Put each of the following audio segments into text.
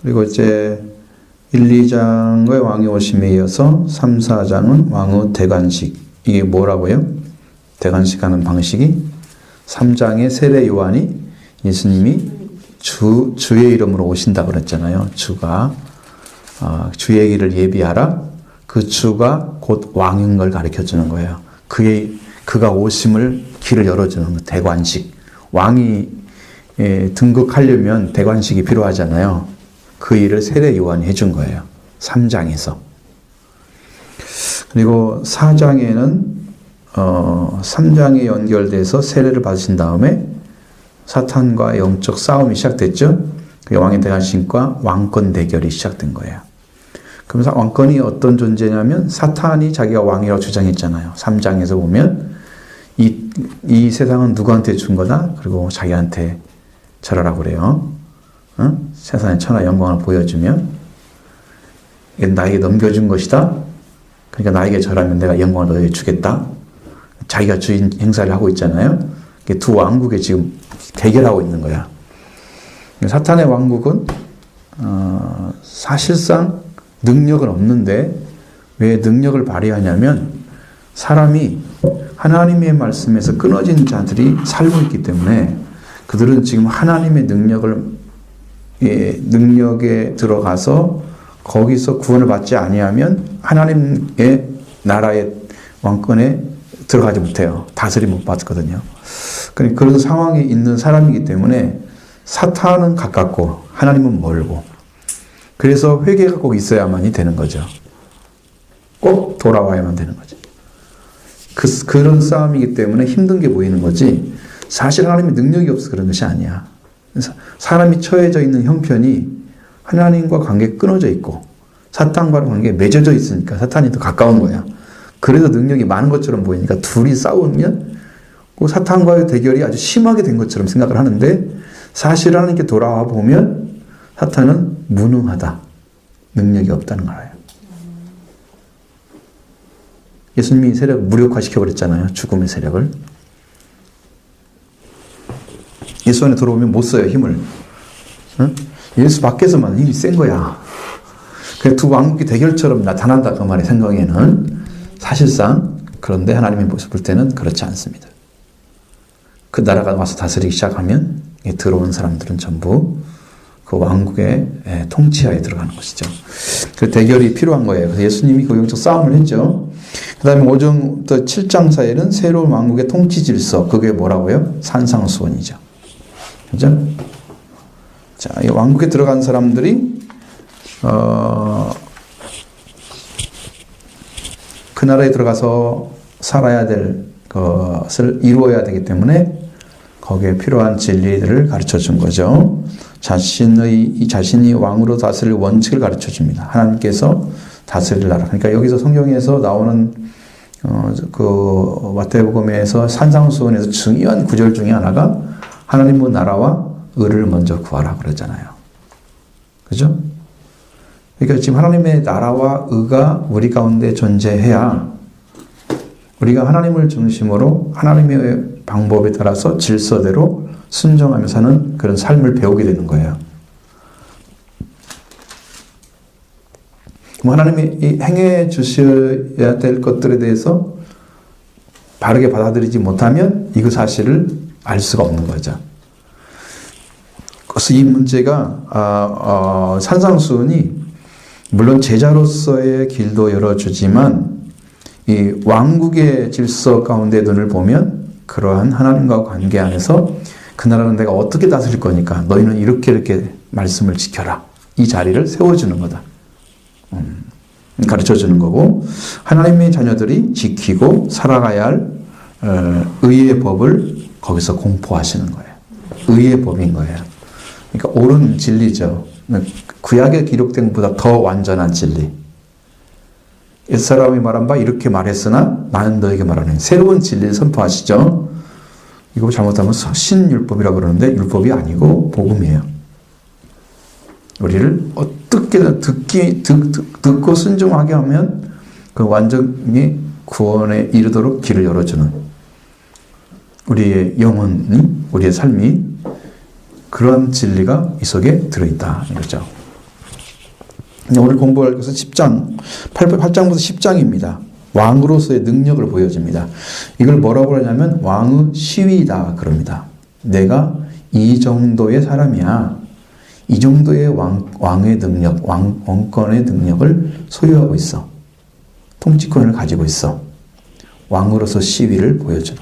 그리고 이제 1, 2장의 왕의 오심에 이어서 3, 4장은 왕의 대관식. 이게 뭐라고요? 대관식하는 방식이 3장의 세례 요한이 예수님이 주의 이름으로 오신다 그랬잖아요. 주가 주의 길을 예비하라. 그 주가 곧 왕인 걸 가르쳐 주는 거예요. 그가 오심을 길을 열어주는 대관식. 왕이 등극하려면 대관식이 필요하잖아요. 그 일을 세례 요한이 해준 거예요. 3장에서. 그리고 4장에는 3장에 연결돼서 세례를 받으신 다음에 사탄과 영적 싸움이 시작됐죠. 왕의 대관식과 왕권 대결이 시작된 거예요. 그러면서 왕권이 어떤 존재냐면 사탄이 자기가 왕이라고 주장했잖아요. 3장에서 보면 이 세상은 누구한테 준 거다? 그리고 자기한테 절하라고 그래요. 세상의 천하 영광을 보여주면 이건 나에게 넘겨준 것이다. 그러니까 나에게 절하면 내가 영광을 너에게 주겠다. 자기가 주인 행사를 하고 있잖아요. 두 왕국이 지금 대결하고 있는 거야. 사탄의 왕국은 사실상 능력은 없는데 왜 능력을 발휘하냐면 사람이 하나님의 말씀에서 끊어진 자들이 살고 있기 때문에 그들은 지금 하나님의 능력에 들어가서 거기서 구원을 받지 아니하면 하나님의 나라의 왕권에 들어가지 못해요. 다스림 못 받거든요. 그런 상황에 있는 사람이기 때문에 사탄은 가깝고 하나님은 멀고 그래서 회개가 꼭 있어야만이 되는 거죠. 꼭 돌아와야만 되는 거죠. 그런 싸움이기 때문에 힘든 게 보이는 거지 사실 하나님의 능력이 없어서 그런 것이 아니야. 사람이 처해져 있는 형편이 하나님과 관계가 끊어져 있고 사탄과의 관계가 맺어져 있으니까 사탄이 더 가까운 거야. 그래서 능력이 많은 것처럼 보이니까 둘이 싸우면 그 사탄과의 대결이 아주 심하게 된 것처럼 생각을 하는데 사실 하나님께 돌아와 보면 사탄은 무능하다. 능력이 없다는 거예요. 예수님이 세력을 무력화시켜버렸잖아요. 죽음의 세력을. 예수 안에 들어오면 못 써요. 힘을. 예수 밖에서만 힘이 센 거야. 그래서 두 왕국이 대결처럼 나타난다. 그 말의 생각에는. 사실상 그런데 하나님의 모습을 볼 때는 그렇지 않습니다. 그 나라가 와서 다스리기 시작하면 들어온 사람들은 전부 그 왕국의 통치하에 들어가는 것이죠. 그 대결이 필요한 거예요. 그래서 예수님이 그 영적 싸움을 했죠. 그 다음에 5장부터 7장 사이에는 새로운 왕국의 통치 질서. 그게 뭐라고요? 산상수훈이죠. 그죠? 자, 이 왕국에 들어간 사람들이 그 나라에 들어가서 살아야 될 것을 이루어야 되기 때문에 거기에 필요한 진리들을 가르쳐 준 거죠. 자신이 왕으로 다스릴 원칙을 가르쳐 줍니다. 하나님께서 다스릴 나라. 그러니까 여기서 성경에서 나오는 그 마태복음에서 산상수훈에서 중요한 구절 중에 하나가 하나님의 나라와 의를 먼저 구하라 그러잖아요. 그죠? 그러니까 지금 하나님의 나라와 의가 우리 가운데 존재해야 우리가 하나님을 중심으로 하나님의 방법에 따라서 질서대로 순종하며 사는 그런 삶을 배우게 되는 거예요. 하나님이 행해 주셔야 될 것들에 대해서 바르게 받아들이지 못하면 이그 사실을 알 수가 없는 거죠. 그래서 이 문제가 산상수훈이 물론 제자로서의 길도 열어주지만 이 왕국의 질서 가운데 눈을 보면 그러한 하나님과 관계 안에서 그 나라는 내가 어떻게 다스릴 거니까 너희는 이렇게 말씀을 지켜라. 이 자리를 세워주는 거다. 가르쳐주는 거고 하나님의 자녀들이 지키고 살아가야 할 의의 법을 거기서 공포하시는 거예요. 의의 법인 거예요. 그러니까 옳은 진리죠. 구약에 기록된 것보다 더 완전한 진리. 옛사람이 말한 바 이렇게 말했으나 나는 너에게 말하는 새로운 진리를 선포하시죠. 이거 잘못하면 신율법이라고 그러는데 율법이 아니고 복음이에요. 우리를 어떻게든 듣고 순종하게 하면 그 완전히 구원에 이르도록 길을 열어주는 우리의 영혼이, 우리의 삶이 그런 진리가 이 속에 들어있다. 이거죠. 오늘 공부할 것은 10장, 8장부터 10장입니다. 왕으로서의 능력을 보여줍니다. 이걸 뭐라고 하냐면 왕의 시위다 그럽니다. 내가 이 정도의 사람이야. 이 정도의 왕의 능력, 왕권의 능력을 소유하고 있어. 통치권을 가지고 있어. 왕으로서 시위를 보여주는.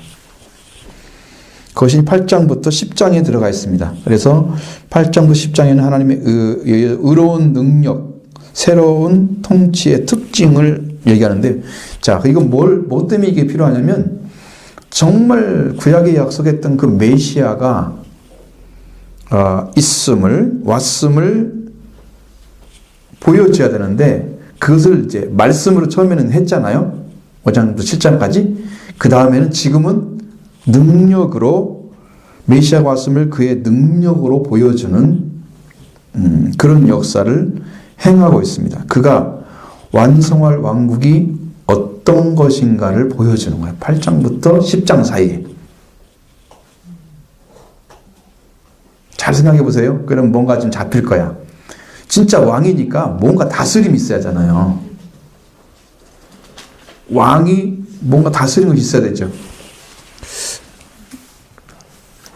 그것이 8장부터 10장에 들어가 있습니다. 그래서 8장부터 10장에는 하나님의 의로운 능력, 새로운 통치의 특징을 얘기하는데, 자, 이건 뭐 때문에 이게 필요하냐면, 정말 구약에 약속했던 그 메시아가 왔음을 보여줘야 되는데, 그것을 이제 말씀으로 처음에는 했잖아요. 5장부터 7장까지. 그 다음에는 지금은 능력으로, 메시아가 왔음을 그의 능력으로 보여주는 그런 역사를 행하고 있습니다. 그가 완성할 왕국이 어떤 것인가를 보여주는 거예요. 8장부터 10장 사이에. 잘 생각해 보세요. 그럼 뭔가 좀 잡힐 거야. 진짜 왕이니까 뭔가 다스림이 있어야 하잖아요. 왕이 뭔가 다스림이 있어야 되죠.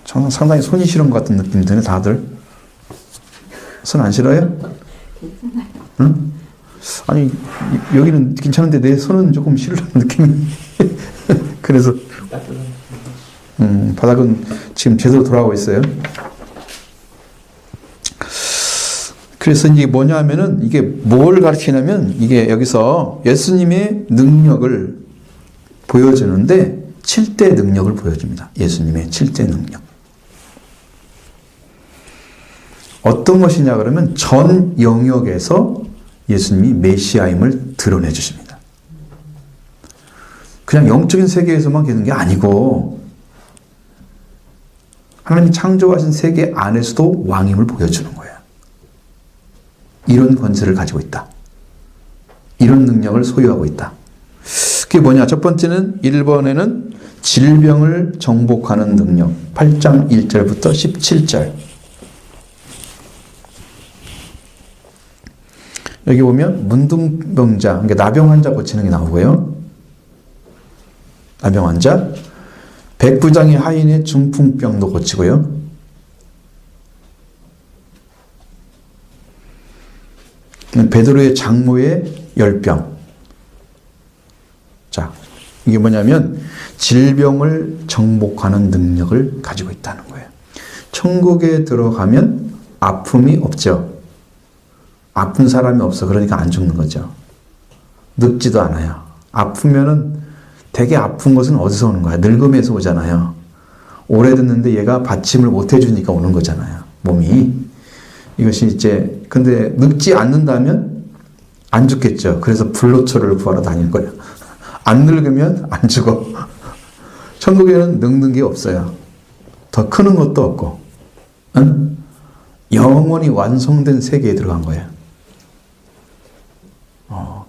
저는 상당히 손이 시린 것 같은 느낌이 드네, 다들. 손 안 싫어요? 응? 아니, 여기는 괜찮은데 내 손은 조금 싫은 느낌이. 그래서, 바닥은 지금 제대로 돌아가고 있어요. 그래서 이게 뭐냐 하면은, 이게 뭘 가르치냐면, 이게 여기서 예수님의 능력을 보여주는데, 7대 능력을 보여줍니다. 예수님의 7대 능력. 어떤 것이냐 그러면 전 영역에서 예수님이 메시아임을 드러내 주십니다. 그냥 영적인 세계에서만 계는 게 아니고 하나님이 창조하신 세계 안에서도 왕임을 보여주는 거예요. 이런 권세를 가지고 있다. 이런 능력을 소유하고 있다. 그게 뭐냐? 첫 번째는 1번에는 질병을 정복하는 능력. 8장 1절부터 17절. 여기 보면 문둥병자, 그러니까 나병 환자 고치는 게 나오고요. 나병 환자, 백부장의 하인의 중풍병도 고치고요. 베드로의 장모의 열병. 자, 이게 뭐냐면 질병을 정복하는 능력을 가지고 있다는 거예요. 천국에 들어가면 아픔이 없죠. 아픈 사람이 없어. 그러니까 안 죽는 거죠. 늙지도 않아요. 아프면은 되게 아픈 것은 어디서 오는 거야? 늙음에서 오잖아요. 오래 듣는데 얘가 받침을 못 해주니까 오는 거잖아요. 몸이. 이것이 이제, 근데 늙지 않는다면 안 죽겠죠. 그래서 불로초를 구하러 다닐 거예요. 안 늙으면 안 죽어. 천국에는 늙는 게 없어요. 더 크는 것도 없고, 응? 영원히 완성된 세계에 들어간 거예요.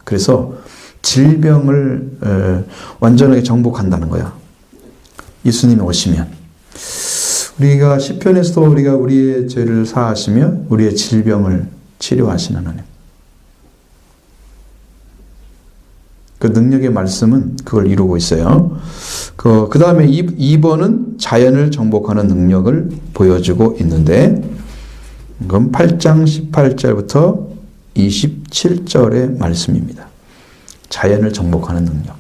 그래서 질병을 완전하게 정복한다는 거야. 예수님이 오시면. 우리가 시편에서도 우리가 우리의 죄를 사하시며 우리의 질병을 치료하시는 하나님. 그 능력의 말씀은 그걸 이루고 있어요. 그 다음에 2번은 자연을 정복하는 능력을 보여주고 있는데, 이건 8장 18절부터 27절의 말씀입니다. 자연을 정복하는 능력.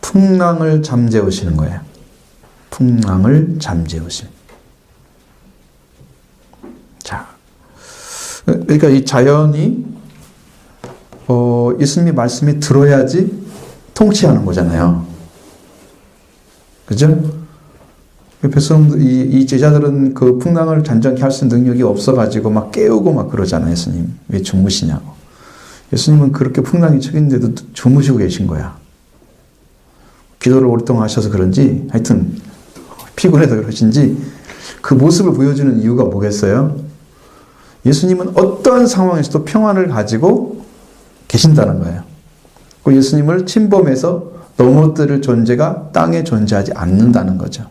풍랑을 잠재우시는 거예요. 풍랑을 잠재우시는. 자, 그러니까 이 자연이 예수님의 말씀이 들어야지 통치하는 거잖아요. 그죠? 이 제자들은 그 풍랑을 잔잔케 할 수 있는 능력이 없어가지고 막 깨우고 막 그러잖아요. 예수님. 왜 주무시냐고. 예수님은 그렇게 풍랑이 쳤는데도 주무시고 계신 거야. 기도를 오랫동안 하셔서 그런지, 하여튼 피곤해서 그러신지 그 모습을 보여주는 이유가 뭐겠어요? 예수님은 어떠한 상황에서도 평안을 가지고 계신다는 거예요. 그 예수님을 침범해서 넘어뜨릴 존재가 땅에 존재하지 않는다는 거죠.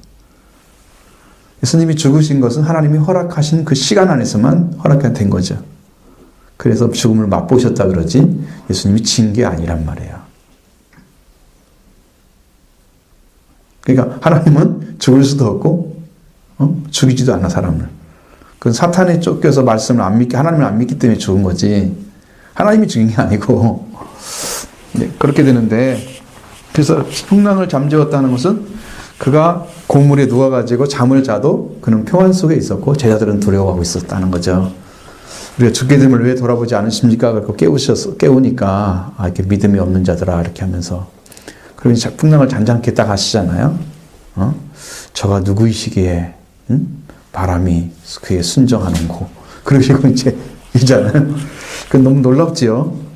예수님이 죽으신 것은 하나님이 허락하신 그 시간 안에서만 허락이 된 거죠. 그래서 죽음을 맛보셨다 그러지 예수님이 진 게 아니란 말이에요. 그러니까 하나님은 죽을 수도 없고 죽이지도 않아 사람을. 그건 사탄에 쫓겨서 말씀을 안 믿기, 하나님을 안 믿기 때문에 죽은 거지 하나님이 죽인 게 아니고. 네, 그렇게 되는데, 그래서 풍랑을 잠재웠다는 것은 그가 고물에 누워가지고 잠을 자도 그는 평안 속에 있었고 제자들은 두려워하고 있었다는 거죠. 우리가 죽게 됨을 왜 돌아보지 않으십니까? 그리고 깨우니까 이렇게 믿음이 없는 자들아 이렇게 하면서, 그리고 풍랑을 잔잔케 딱 하시잖아요. 저가 누구이시기에 바람이 그에 순정하는고, 그러시고 이잖아요. 그 너무 놀랍지요.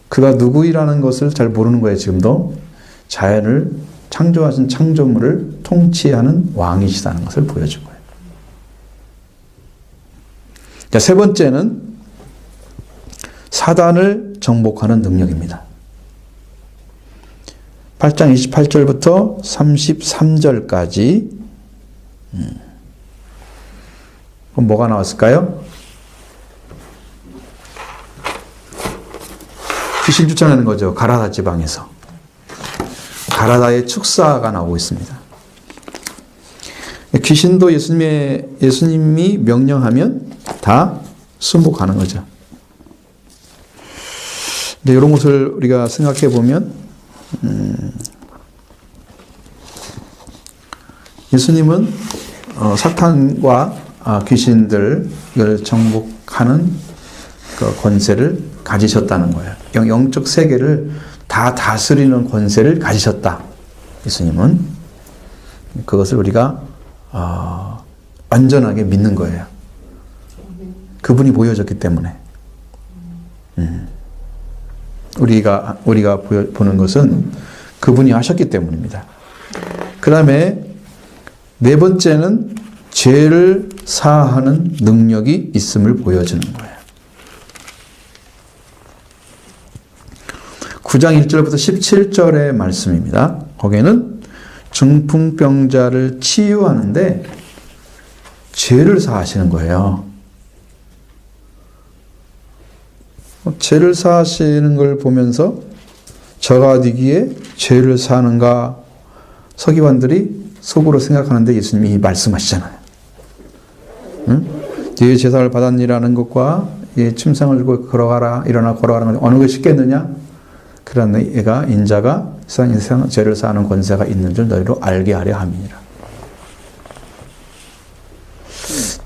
그가 누구이라는 것을 잘 모르는 거예요. 지금도 자연을 창조하신 창조물을 통치하는 왕이시다는 것을 보여준 거예요. 자, 세 번째는 사단을 정복하는 능력입니다. 8장 28절부터 33절까지 그럼 뭐가 나왔을까요? 귀신 쫓아내는 거죠. 가라다 지방에서. 가라다의 축사가 나오고 있습니다. 귀신도 예수님이 명령하면 다 순복하는 거죠. 근데 이런 것을 우리가 생각해 보면, 예수님은 사탄과 귀신들을 정복하는 그 권세를 가지셨다는 거예요. 영적 세계를 다 다스리는 권세를 가지셨다. 예수님은 그것을 우리가 완전하게 믿는 거예요. 그분이 보여졌기 때문에. 우리가 보는 것은 그분이 하셨기 때문입니다. 그 다음에 네 번째는 죄를 사하는 능력이 있음을 보여주는 거예요. 9장 1절부터 17절의 말씀입니다. 거기에는 중풍병자를 치유하는데 죄를 사하시는 거예요. 죄를 사하시는 걸 보면서 저가 어디기에 죄를 사하는가, 서기관들이 속으로 생각하는데 예수님이 말씀하시잖아요. 네 제사를 받았니라는 것과 침상을 들고 걸어가라, 일어나 걸어가라는 것 어느 것이 쉽겠느냐? 그러나 얘가 인자가 세상에 죄를 사하는 권세가 있는 줄 너희로 알게 하려 함이니라.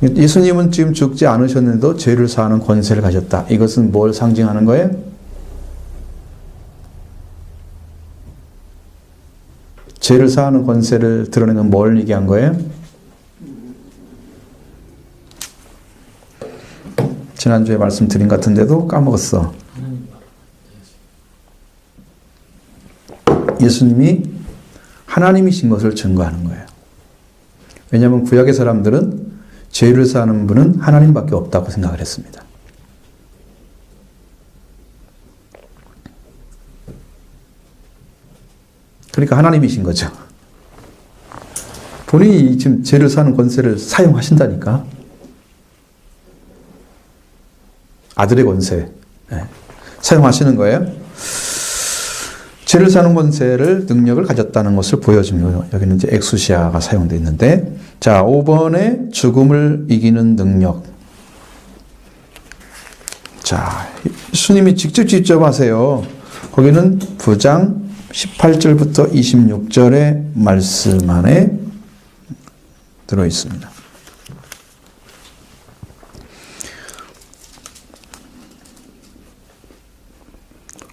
예수님은 지금 죽지 않으셨는데도 죄를 사하는 권세를 가졌다. 이것은 뭘 상징하는 거예요? 죄를 사하는 권세를 드러내는 뭘 얘기한 거예요? 지난주에 말씀드린 것 같은데도 까먹었어. 예수님이 하나님이신 것을 증거하는 거예요. 왜냐하면 구약의 사람들은 죄를 사하는 분은 하나님밖에 없다고 생각을 했습니다. 그러니까 하나님이신 거죠. 본인이 지금 죄를 사하는 권세를 사용하신다니까. 아들의 권세 사용하시는 거예요. 죄를 사는 권세를, 능력을 가졌다는 것을 보여줍니다. 여기는 이제 엑수시아가 사용되어 있는데, 자, 5번에 죽음을 이기는 능력. 자, 예수님이 직접 하세요. 거기는 9장 18절부터 26절의 말씀 안에 들어 있습니다.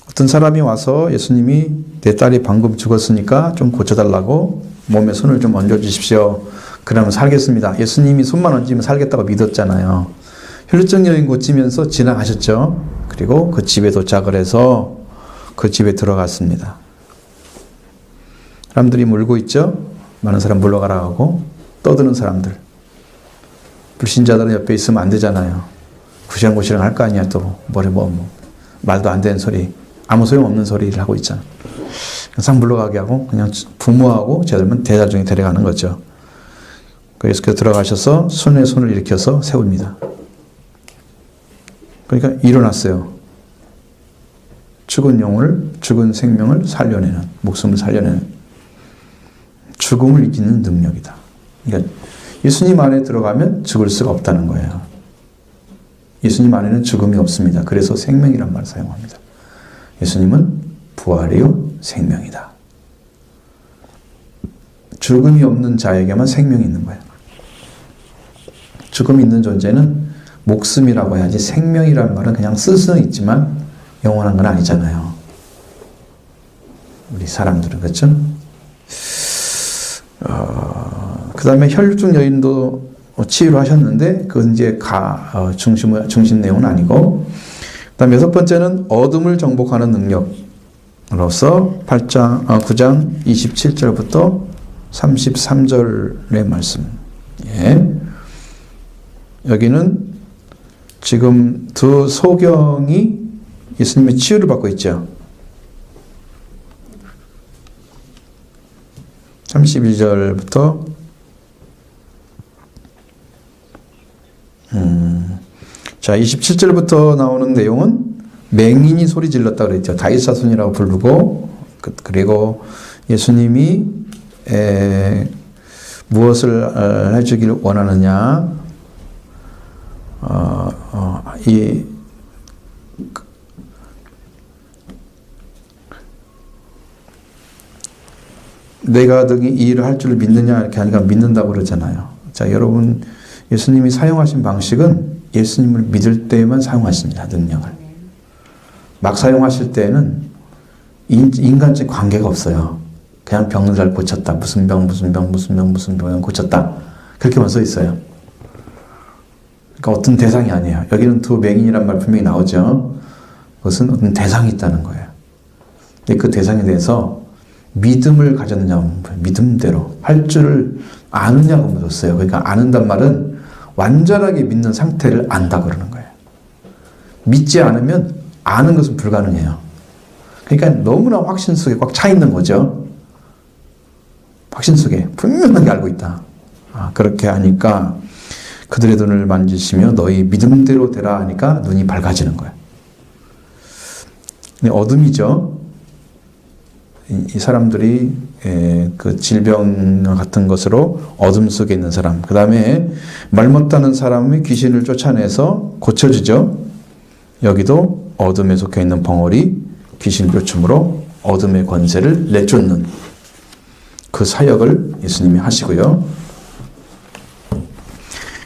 어떤 사람이 와서 예수님이 내 딸이 방금 죽었으니까 좀 고쳐달라고 몸에 손을 좀 얹어주십시오. 그러면 살겠습니다. 예수님이 손만 얹으면 살겠다고 믿었잖아요. 혈루증 여인 고치면서 지나가셨죠. 그리고 그 집에 도착을 해서 그 집에 들어갔습니다. 사람들이 물고 있죠. 많은 사람 물러가라 하고 떠드는 사람들. 불신자들은 옆에 있으면 안 되잖아요. 구시렁구시렁 할 거 아니야. 또 말도 안 되는 소리, 아무 소용없는 소리를 하고 있잖아. 상 물러가게 하고 그냥 부모하고 제자들만 데려가는 거죠. 예수께서 들어가셔서 손에 손을 일으켜서 세웁니다. 그러니까 일어났어요. 죽은 생명을 살려내는, 목숨을 살려내는 죽음을 이기는 능력이다. 그러니까 예수님 안에 들어가면 죽을 수가 없다는 거예요. 예수님 안에는 죽음이 없습니다. 그래서 생명이란 말을 사용합니다. 예수님은 부활이요 생명이다. 죽음이 없는 자에게만 생명이 있는 거예요. 죽음이 있는 존재는 목숨이라고 해야지 생명이라는 말은 그냥 쓸 수는 있지만 영원한 건 아니잖아요. 우리 사람들은 그렇죠? 그 다음에 혈육중 여인도 치유를 하셨는데 그건 이제 중심 내용은 아니고, 그 다음 여섯 번째는 어둠을 정복하는 능력으로서 9장 27절부터 33절의 말씀. 예. 여기는 지금 두 소경이 예수님의 치유를 받고 있죠. 31절부터 자 27절부터 나오는 내용은 맹인이 소리 질렀다 그랬죠. 다윗 자손이라고 부르고, 그리고 예수님이 무엇을 해주길 원하느냐, 내가 너희 이 일을 할 줄 믿느냐 이렇게 하니까 믿는다고 그러잖아요. 자, 여러분 예수님이 사용하신 방식은 예수님을 믿을 때에만 사용하십니다. 능력을. 막 사용하실 때에는 인간적 관계가 없어요. 그냥 병을 잘 고쳤다. 무슨 병 고쳤다. 그렇게만 써 있어요. 그러니까 어떤 대상이 아니에요. 여기는 두 맹인이란 말 분명히 나오죠. 그것은 어떤 대상이 있다는 거예요. 근데 그 대상에 대해서 믿음을 가졌느냐, 믿음대로 할 줄을 아느냐고 묻었어요. 그러니까 아는단 말은 완전하게 믿는 상태를 안다 그러는 거예요. 믿지 않으면 아는 것은 불가능해요. 그러니까 너무나 확신 속에 꽉 차 있는 거죠. 확신 속에 분명하게 알고 있다. 그렇게 하니까 그들의 눈을 만지시며 너희 믿음대로 되라 하니까 눈이 밝아지는 거예요. 어둠이죠. 이 사람들이 그 질병 같은 것으로 어둠 속에 있는 사람, 그 다음에 말 못하는 사람이 귀신을 쫓아내서 고쳐주죠. 여기도 어둠에 속해 있는 벙어리 귀신 쫓음으로 어둠의 권세를 내쫓는 그 사역을 예수님이 하시고요.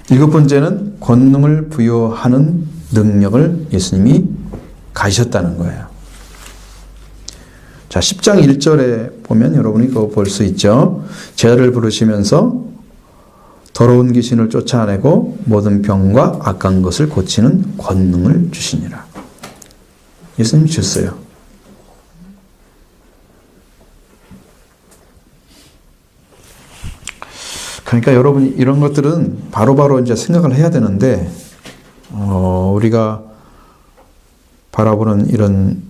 일곱 번째는 권능을 부여하는 능력을 예수님이 가지셨다는 거예요. 자, 10장 1절에 보면 여러분이 그거 볼 수 있죠. 제자를 부르시면서 더러운 귀신을 쫓아내고 모든 병과 악한 것을 고치는 권능을 주시니라. 예수님이 주셨어요. 그러니까 여러분이 이런 것들은 바로바로 이제 생각을 해야 되는데, 우리가 바라보는 이런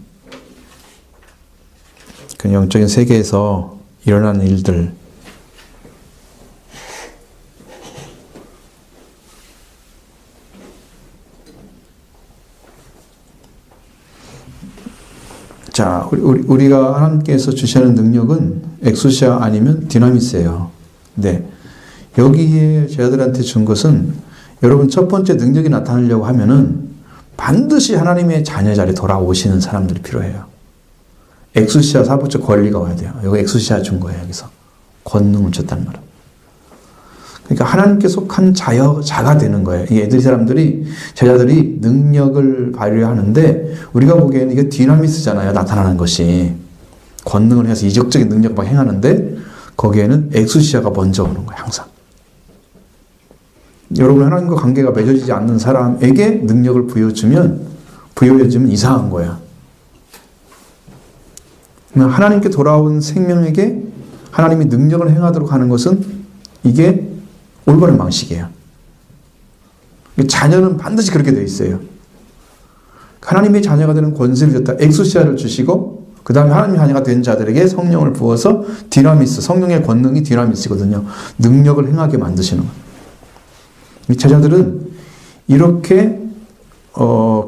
그 영적인 세계에서 일어나는 일들, 자, 우리가 하나님께서 주시는 능력은 엑소시아 아니면 디나미스예요. 네. 여기에 제자들한테 준 것은, 여러분 첫 번째 능력이 나타나려고 하면은 반드시 하나님의 자녀 자리에 돌아오시는 사람들이 필요해요. 엑소시아 사부적 권리가 와야 돼요. 여기 엑소시아 준 거예요. 여기서 권능을 줬다는 말은. 그러니까 하나님께 속한 자가 되는 거예요. 이 제자들이 능력을 발휘하는데, 우리가 보기에는 이게 디나미스잖아요. 나타나는 것이. 권능을 해서 이적적인 능력을 막 행하는데, 거기에는 엑소시아가 먼저 오는 거예요. 항상. 여러분 하나님과 관계가 맺어지지 않는 사람에게 능력을 부여주면 이상한 거야. 하나님께 돌아온 생명에게 하나님이 능력을 행하도록 하는 것은 이게 올바른 방식이에요. 자녀는 반드시 그렇게 되어 있어요. 하나님의 자녀가 되는 권세를 줬다. 엑소시아를 주시고 그 다음에 하나님의 자녀가 된 자들에게 성령을 부어서 디나미스, 성령의 권능이 디나미스거든요. 능력을 행하게 만드시는 거예요. 이 제자들은 이렇게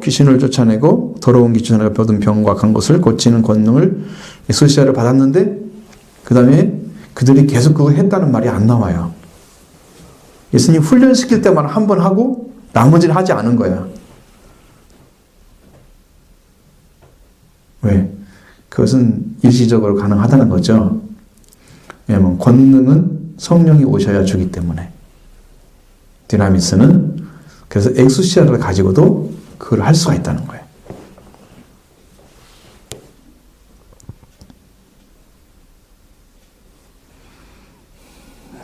귀신을 쫓아내고 더러운 귀신을 뻗은 병과 간 것을 고치는 권능을 엑소시아를 받았는데 그 다음에 그들이 계속 그거 했다는 말이 안 나와요. 예수님 훈련시킬 때만 한 번 하고 나머지는 하지 않은 거야. 왜? 그것은 일시적으로 가능하다는 거죠. 왜냐하면 권능은 성령이 오셔야 주기 때문에. 디나미스는 그래서 엑소시아를 가지고도 그걸 할 수가 있다는 거예요.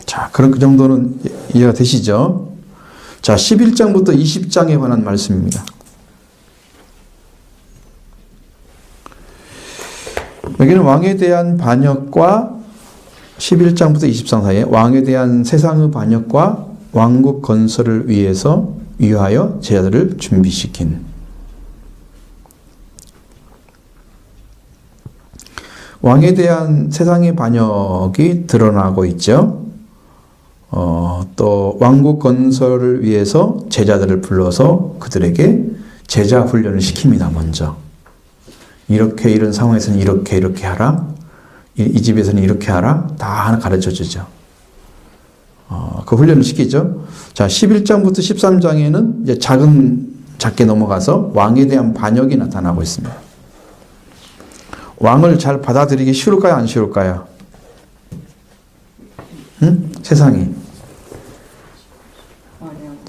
자, 그럼 그 정도는 이해가 되시죠? 자, 11장부터 20장에 관한 말씀입니다. 여기는 왕에 대한 반역과 11장부터 20장 사이에 왕에 대한 세상의 반역과 왕국 건설을 위하여 제자들을 준비시킨. 왕에 대한 세상의 반역이 드러나고 있죠. 또 왕국 건설을 위해서 제자들을 불러서 그들에게 제자 훈련을 시킵니다. 먼저 이렇게 이런 상황에서는 이렇게 하라, 이 집에서는 이렇게 하라, 다 하나 가르쳐 주죠. 그 훈련을 시키죠. 자, 11장부터 13장에는 이제 작게 넘어가서 왕에 대한 반역이 나타나고 있습니다. 왕을 잘 받아들이기 쉬울까요, 안 쉬울까요? 응? 세상이.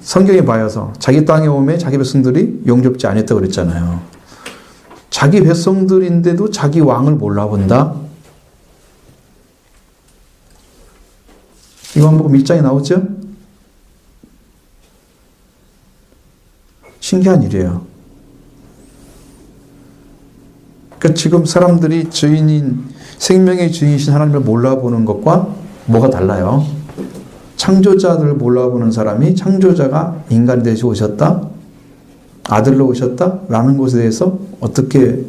성경에 봐여서 자기 땅에 오매 자기 백성들이 용접지 않았다고 그랬잖아요. 자기 백성들인데도 자기 왕을 몰라본다? 이거 한번 밀장에 나오죠? 신기한 일이에요. 그러니까 지금 사람들이 생명의 주인이신 하나님을 몰라보는 것과 뭐가 달라요? 창조자들을 몰라보는 사람이 창조자가 인간이 되셔 오셨다? 아들로 오셨다? 라는 것에 대해서 어떻게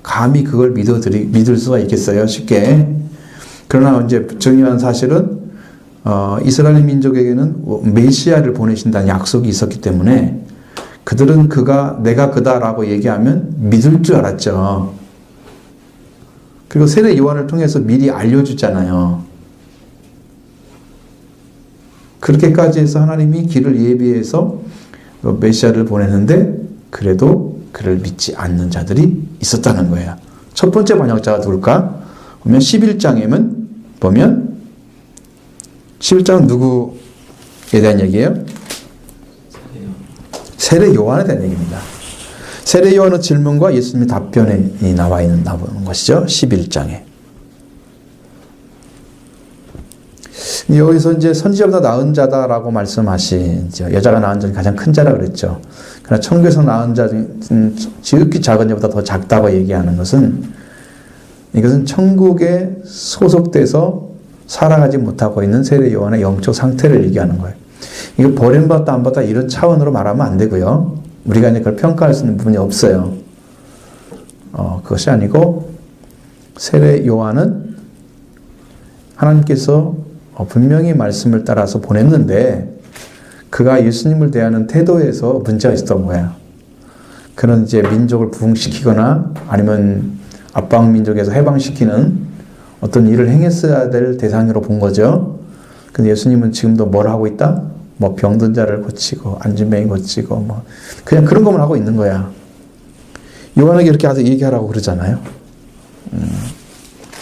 감히 그걸 믿을 수가 있겠어요? 쉽게. 그러나 이제 중요한 사실은 이스라엘 민족에게는 메시아를 보내신다는 약속이 있었기 때문에 그들은 내가 그다라고 얘기하면 믿을 줄 알았죠. 그리고 세례 요한을 통해서 미리 알려주잖아요. 그렇게까지 해서 하나님이 길을 예비해서 메시아를 보내는데 그래도 그를 믿지 않는 자들이 있었다는 거예요. 첫 번째 반역자가 누굴까? 보면 11장에는 보면 11장은 누구에 대한 얘기예요? 세례 요한에 대한 얘기입니다. 세례 요한의 질문과 예수님의 답변이 나오는 것이죠. 11장에. 여기서 이제 선지자보다 나은 자다라고 말씀하시죠. 여자가 낳은 자는 가장 큰 자라 그랬죠. 그러나 천국에서 낳은 자는 지극히 작은 자보다 더 작다고 얘기하는 이것은 천국에 소속돼서 살아가지 못하고 있는 세례 요한의 영적 상태를 얘기하는 거예요. 이거 버림받다 안 받다 이런 차원으로 말하면 안 되고요. 우리가 이제 그걸 평가할 수 있는 부분이 없어요. 그것이 아니고 세례 요한은 하나님께서 분명히 말씀을 따라서 보냈는데 그가 예수님을 대하는 태도에서 문제가 있었던 거야. 그런 이제 민족을 부흥시키거나 아니면 압방 민족에서 해방시키는 어떤 일을 행했어야 될 대상으로 본 거죠. 근데 예수님은 지금도 뭘 하고 있다? 뭐 병든 자를 고치고 안진뱅이 고치고 뭐 그냥 그런 것만 하고 있는 거야. 요한에게 이렇게 얘기하라고 그러잖아요.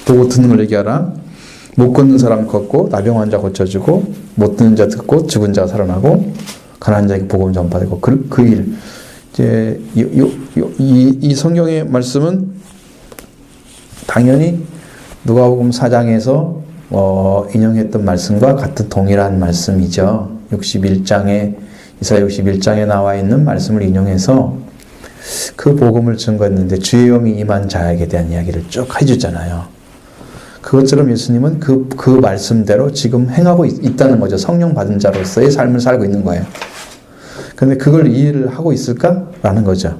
보고 듣는 걸 얘기하라. 못 걷는 사람 걷고 나병 환자 고쳐주고 못 듣는 자 듣고 죽은 자가 살아나고 가난한 자에게 복음 전파되고 그 일. 이제 이 성경의 말씀은 당연히 누가복음 4장에서 인용했던 말씀과 같은 동일한 말씀이죠. 61장에 이사야 61장에 나와 있는 말씀을 인용해서 그 복음을 증거했는데 주의 영이 임한 자에게 대한 이야기를 쭉 해주잖아요. 그것처럼 예수님은 그 말씀대로 지금 행하고 있다는 거죠. 성령 받은 자로서의 삶을 살고 있는 거예요. 그런데 그걸 이해를 하고 있을까라는 거죠.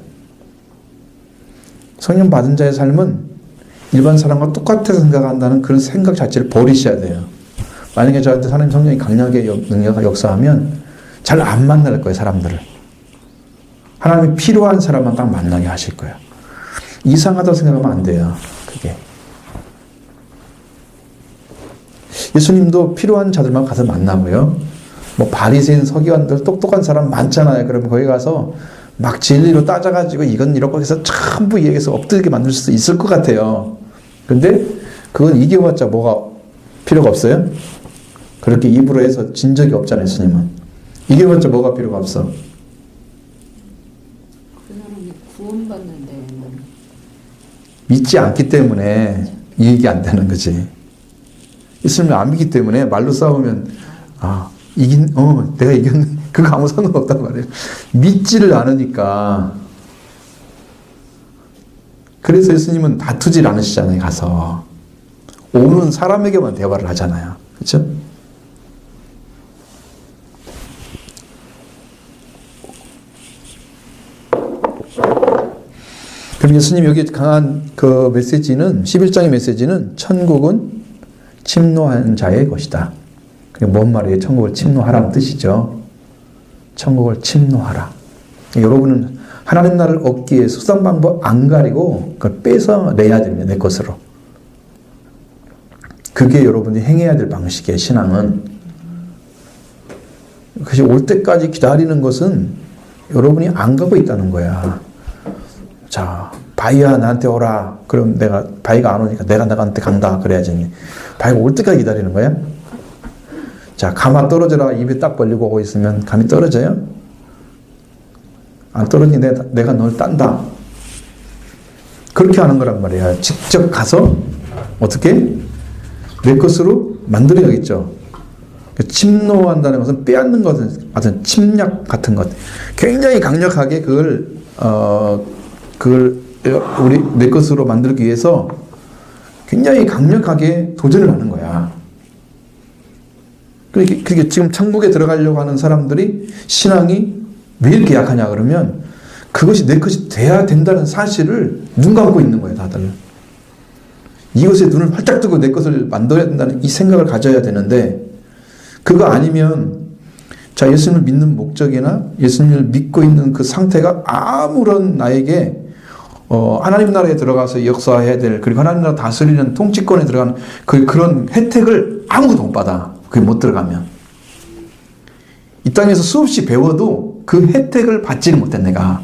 성령 받은 자의 삶은 일반 사람과 똑같아서 생각한다는 그런 생각 자체를 버리셔야 돼요. 만약에 저한테 하나님 성령이 강력하게 능력을 역사하면 잘 안 만날 거예요, 사람들을. 하나님이 필요한 사람만 딱 만나게 하실 거예요. 이상하다고 생각하면 안 돼요, 그게. 예수님도 필요한 자들만 가서 만나고요. 뭐 바리새인 서기관들 똑똑한 사람 많잖아요. 그럼 거기 가서 막 진리로 따져가지고 이건 이렇고 해서 전부 얘기해서 엎드리게 만들 수 있을 것 같아요. 근데 그건 이겨봤자 뭐가 필요가 없어요? 그렇게 입으로 해서 진 적이 없잖아요, 예수님은. 이겨봤자 뭐가 필요가 없어? 그 사람이 구원받는 데는 믿지 않기 때문에 이익이 안 되는 거지. 예수님을 안 믿기 때문에 말로 싸우면 내가 이겼네. 그거 아무 상관없단 말이에요. 믿지를 않으니까. 그래서 예수님은 다투질 않으시잖아요, 가서. 오는 사람에게만 대화를 하잖아요. 그렇죠? 그럼 예수님 여기 강한 그 메시지는 11장의 메시지는 천국은 침노한 자의 것이다. 그게 뭔 말이에요? 천국을 침노하라는 뜻이죠. 천국을 침노하라. 여러분은 하나님 나라를 얻기 위해 수단 방법 안 가리고 그걸 뺏어내야 됩니다. 내 것으로. 그게 여러분이 행해야 될 방식이에요. 신앙은. 그것이 올 때까지 기다리는 것은 여러분이 안 가고 있다는 거야. 자, 바위야 나한테 오라. 그럼 바위가 안 오니까 내가 나한테 간다. 그래야지. 바위가 올 때까지 기다리는 거야. 자, 감아 떨어져라. 입에 딱 벌리고 오고 있으면 감이 떨어져요? 안 떨어지니 내가 널 딴다. 그렇게 하는 거란 말이야. 직접 가서 어떻게? 내 것으로 만들어야겠죠. 침노한다는 것은 빼앗는 것은 어떤 침략 같은 것. 굉장히 강력하게 그걸 내 것으로 만들기 위해서 굉장히 강력하게 도전을 하는 거야. 그게 지금 천국에 들어가려고 하는 사람들이 신앙이 왜 이렇게 약하냐 그러면 그것이 내 것이 돼야 된다는 사실을 눈 감고 있는 거예요, 다들. 이것에 눈을 활짝 뜨고 내 것을 만들어야 된다는 이 생각을 가져야 되는데 그거 아니면 자, 예수님을 믿는 목적이나 예수님을 믿고 있는 그 상태가 아무런 나에게 하나님 나라에 들어가서 역사해야 될 그리고 하나님 나라 다스리는 통치권에 들어가는 그런 혜택을 아무것도 못 받아. 그게 못 들어가면. 이 땅에서 수없이 배워도 그 혜택을 받지를 못해 내가.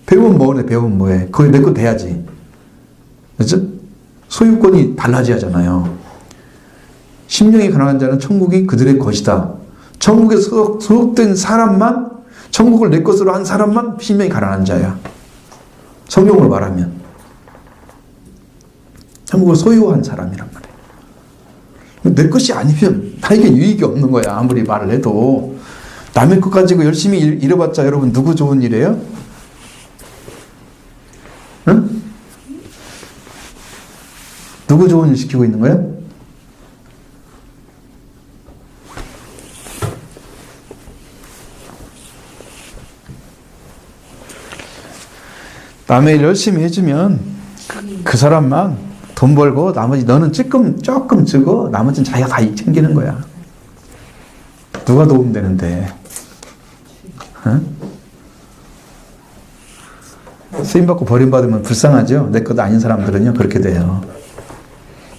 배우면 뭐해? 배우면 뭐해? 그게 내 거 돼야지. 그렇죠? 소유권이 달라져야 하잖아요. 심령이 가난한 자는 천국이 그들의 것이다. 천국에 소속된 사람만 천국을 내 것으로 한 사람만 심령이 가난한 자야. 성경으로 말하면 천국을 소유한 사람이란 말이에요. 내 것이 아니면 나에게 유익이 없는 거야. 아무리 말을 해도. 남의 것 가지고 열심히 일해봤자 여러분 누구 좋은 일이에요? 응? 누구 좋은 일 시키고 있는 거야? 남의 일 열심히 해주면 그 사람만 돈 벌고 나머지 너는 조금 주고 나머지는 자기가 다 챙기는 거야. 누가 도움되는데? 응? 쓰임받고 버림받으면 불쌍하죠? 내 것 아닌 사람들은요 그렇게 돼요.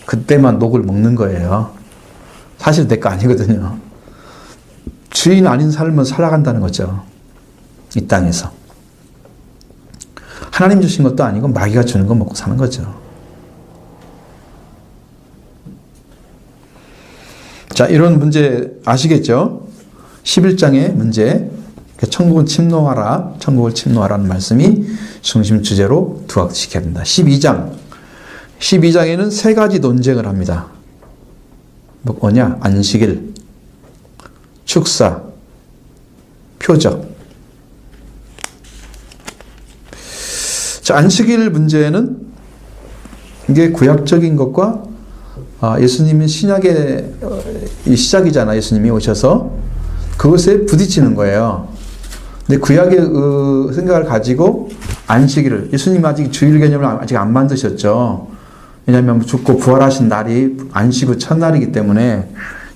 그때만 녹을 먹는 거예요. 사실 내 거 아니거든요. 주인 아닌 삶을 살아간다는 거죠. 이 땅에서. 하나님 주신 것도 아니고 마귀가 주는 거 먹고 사는 거죠. 자, 이런 문제 아시겠죠? 11장의 문제. 천국은 침노하라, 천국을 침노하라는 말씀이 중심 주제로 부각시켜야 된다. 12장에는 세 가지 논쟁을 합니다. 뭐냐? 안식일, 축사, 표적. 자, 안식일 문제는 이게 구약적인 것과 예수님이 신약의 시작이잖아. 예수님이 오셔서 그것에 부딪히는 거예요. 근데 구약의 생각을 가지고 안식일을, 예수님 아직 주일 개념을 아직 안 만드셨죠. 왜냐하면 죽고 부활하신 날이 안식 후 첫날이기 때문에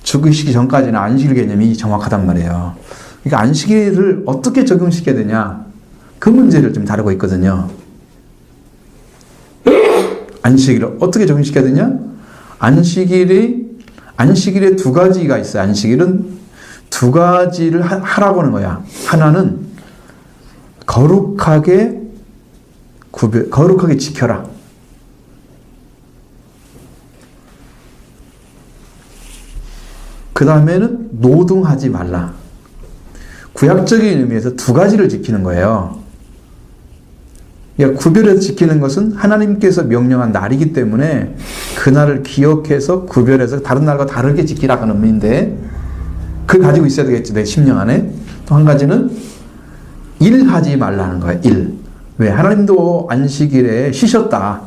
죽으시기 전까지는 안식일 개념이 정확하단 말이에요. 그러니까 안식일을 어떻게 적용시켜야 되냐, 그 문제를 좀 다루고 있거든요. 안식일을 어떻게 적용시켜야 되냐? 안식일에 두 가지가 있어요. 안식일은 두 가지를 하라고 하는 거야. 하나는 거룩하게 지켜라. 그 다음에는 노동하지 말라. 구약적인 의미에서 두 가지를 지키는 거예요. 그러니까 구별해서 지키는 것은 하나님께서 명령한 날이기 때문에 그날을 기억해서 구별해서 다른 날과 다르게 지키라는 의미인데, 그걸 가지고 있어야 되겠죠, 내 심령 안에. 또 한 가지는 일하지 말라는 거예요. 일. 왜? 하나님도 안식일에 쉬셨다.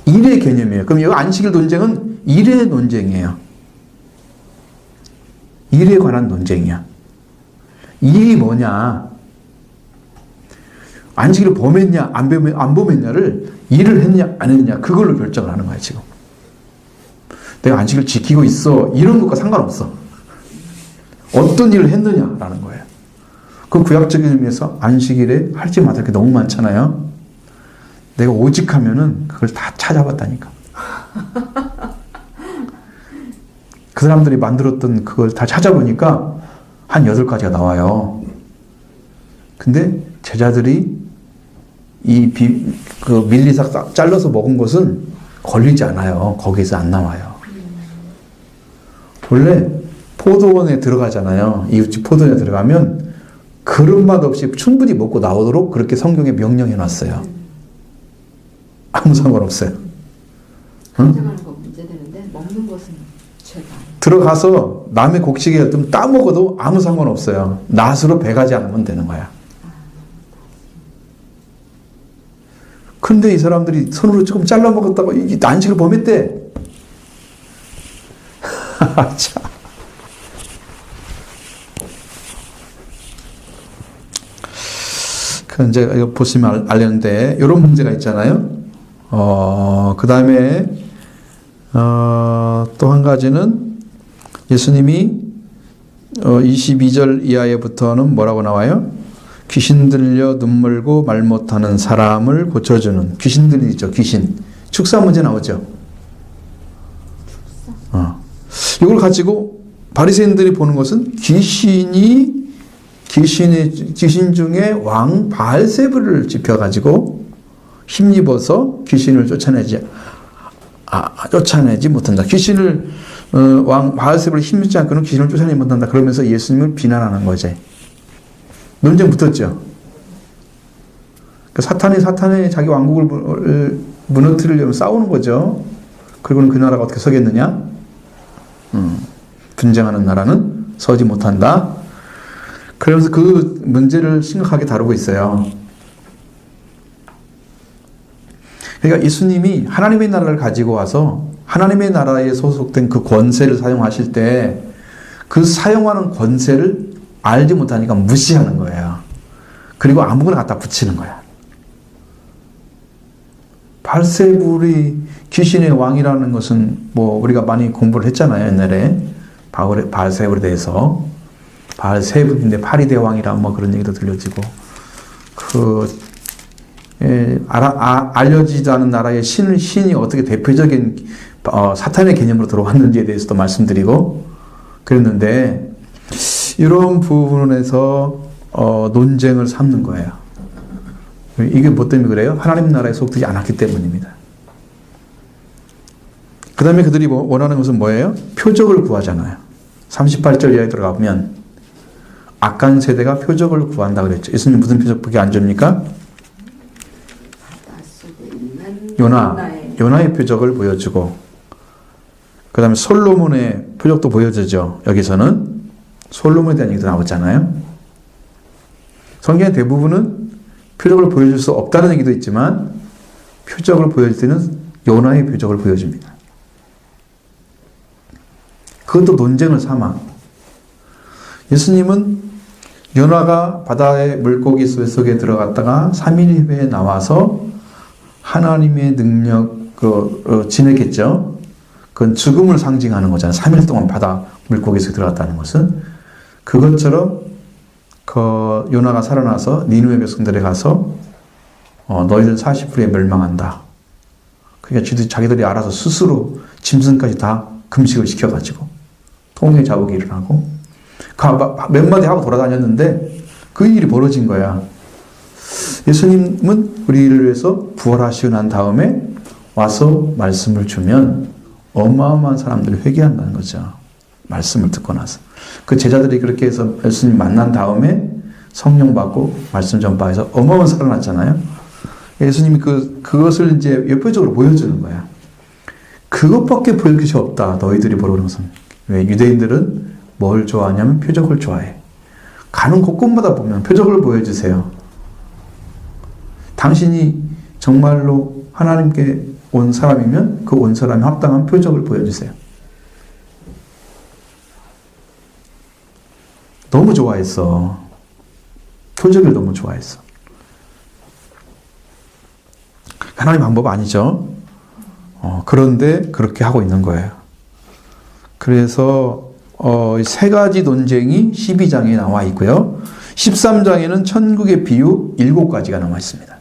일의 개념이에요. 그럼 이 안식일 논쟁은 일의 논쟁이에요. 일에 관한 논쟁이야. 일이 뭐냐? 안식일을 범했냐 안 범했냐를, 일을 했냐 안 했냐, 그걸로 결정을 하는 거야 지금. 내가 안식일을 지키고 있어 이런 것과 상관없어. 어떤 일을 했느냐라는 거예요. 그 구약적인 의미에서 안식일에 하지 말할 게 너무 많잖아요. 내가 오직 하면은 그걸 다 찾아봤다니까. 그 사람들이 만들었던 그걸 다 찾아보니까 한 8가지가 나와요. 근데 제자들이 그 밀리삭 잘라서 먹은 것은 걸리지 않아요. 거기서 안 나와요. 원래 포도원에 들어가잖아요. 이웃집 포도원에 들어가면 그릇맛 없이 충분히 먹고 나오도록 그렇게 성경에 명령해 놨어요. 아무 상관없어요. 가져가는 건 문제되는데 먹는 것은 죄가. 들어가서 남의 곡식에 좀 따먹어도 아무 상관없어요. 낫으로 배가지 않으면 되는 거야. 근데 이 사람들이 손으로 조금 잘라 먹었다고 이게 안식을 범했대. 참. 그 이제 이거 보시면 알렸는데 이런 문제가 있잖아요. 그 다음에 또 한 가지는 예수님이 22절 이하에부터는 뭐라고 나와요? 귀신 들려 눈물고 말 못하는 사람을 고쳐주는, 귀신들이 있죠. 귀신. 축사 문제 나오죠. 이걸 가지고 바리새인들이 보는 것은 귀신 중에 왕 바알세불을 짚어가지고 힘입어서 귀신을 쫓아내지 못한다. 귀신을 왕 바알세불을 힘입지 않고는 귀신을 쫓아내지 못한다. 그러면서 예수님을 비난하는 거지. 논쟁 붙었죠. 사탄이 자기 왕국을 무너뜨리려면 싸우는 거죠. 그리고는 그 나라가 어떻게 서겠느냐? 분쟁하는 나라는 서지 못한다. 그러면서 그 문제를 심각하게 다루고 있어요. 그러니까 예수님이 하나님의 나라를 가지고 와서 하나님의 나라에 소속된 그 권세를 사용하실 때 그 사용하는 권세를 알지 못하니까 무시하는 거예요. 그리고 아무거나 갖다 붙이는 거야. 바알세불이 귀신의 왕이라는 것은 뭐 우리가 많이 공부를 했잖아요. 옛날에 바알세불에 대해서. 바알세불인데 파리대 왕이라 뭐 그런 얘기도 들려지고, 알려지지 않은 나라의 신이 어떻게 대표적인 사탄의 개념으로 들어왔는지에 대해서도 말씀드리고 그랬는데, 이런 부분에서 논쟁을 삼는 거예요. 이게 뭐 때문에 그래요? 하나님 나라에 속되지 않았기 때문입니다. 그 다음에 그들이 원하는 것은 뭐예요? 표적을 구하잖아요. 38절 이하에 들어가보면 악한 세대가 표적을 구한다 그랬죠. 예수님 무슨 표적밖에 안 줍니까? 요나의 표적을 보여주고, 그 다음에 솔로몬의 표적도 보여주죠. 여기서는 솔로몬에 대한 얘기도 나오잖아요. 성경의 대부분은 표적을 보여줄 수 없다는 얘기도 있지만 표적을 보여줄 때는 요나의 표적을 보여줍니다. 그것도 논쟁을 삼아. 예수님은 요나가 바다의 물고기 속에 들어갔다가 3일 후에 나와서 하나님의 능력을 지냈겠죠. 그건 죽음을 상징하는 거잖아요. 3일 동안 바다 물고기 속에 들어갔다는 것은. 그것처럼 요나가 살아나서 니느웨 백성들에 가서 너희들 40일에 멸망한다. 그러니까 자기들이 알아서 스스로 짐승까지 다 금식을 시켜가지고 통일 자국이 일어나고 몇 마디 하고 돌아다녔는데 그 일이 벌어진 거야. 예수님은 우리를 위해서 부활하시고 난 다음에 와서 말씀을 주면 어마어마한 사람들이 회개한다는 거죠. 말씀을 듣고 나서. 그 제자들이 그렇게 해서 예수님 만난 다음에 성령 받고 말씀 전파해서 어마어마한 살아났잖아요. 예수님이 그것을 이제 옆표적으로 보여주는 거야. 그것밖에 보일 것이 없다. 너희들이 보러 것은. 왜? 유대인들은 뭘 좋아하냐면 표적을 좋아해. 가는 곳곳마다 보면 표적을 보여주세요. 당신이 정말로 하나님께 온 사람이면 그 온 사람이 합당한 표적을 보여주세요. 너무 좋아했어. 표적을 너무 좋아했어. 하나님 방법 아니죠. 그런데 그렇게 하고 있는 거예요. 그래서 세 가지 논쟁이 12장에 나와 있고요. 13장에는 천국의 비유 7가지가 나와 있습니다.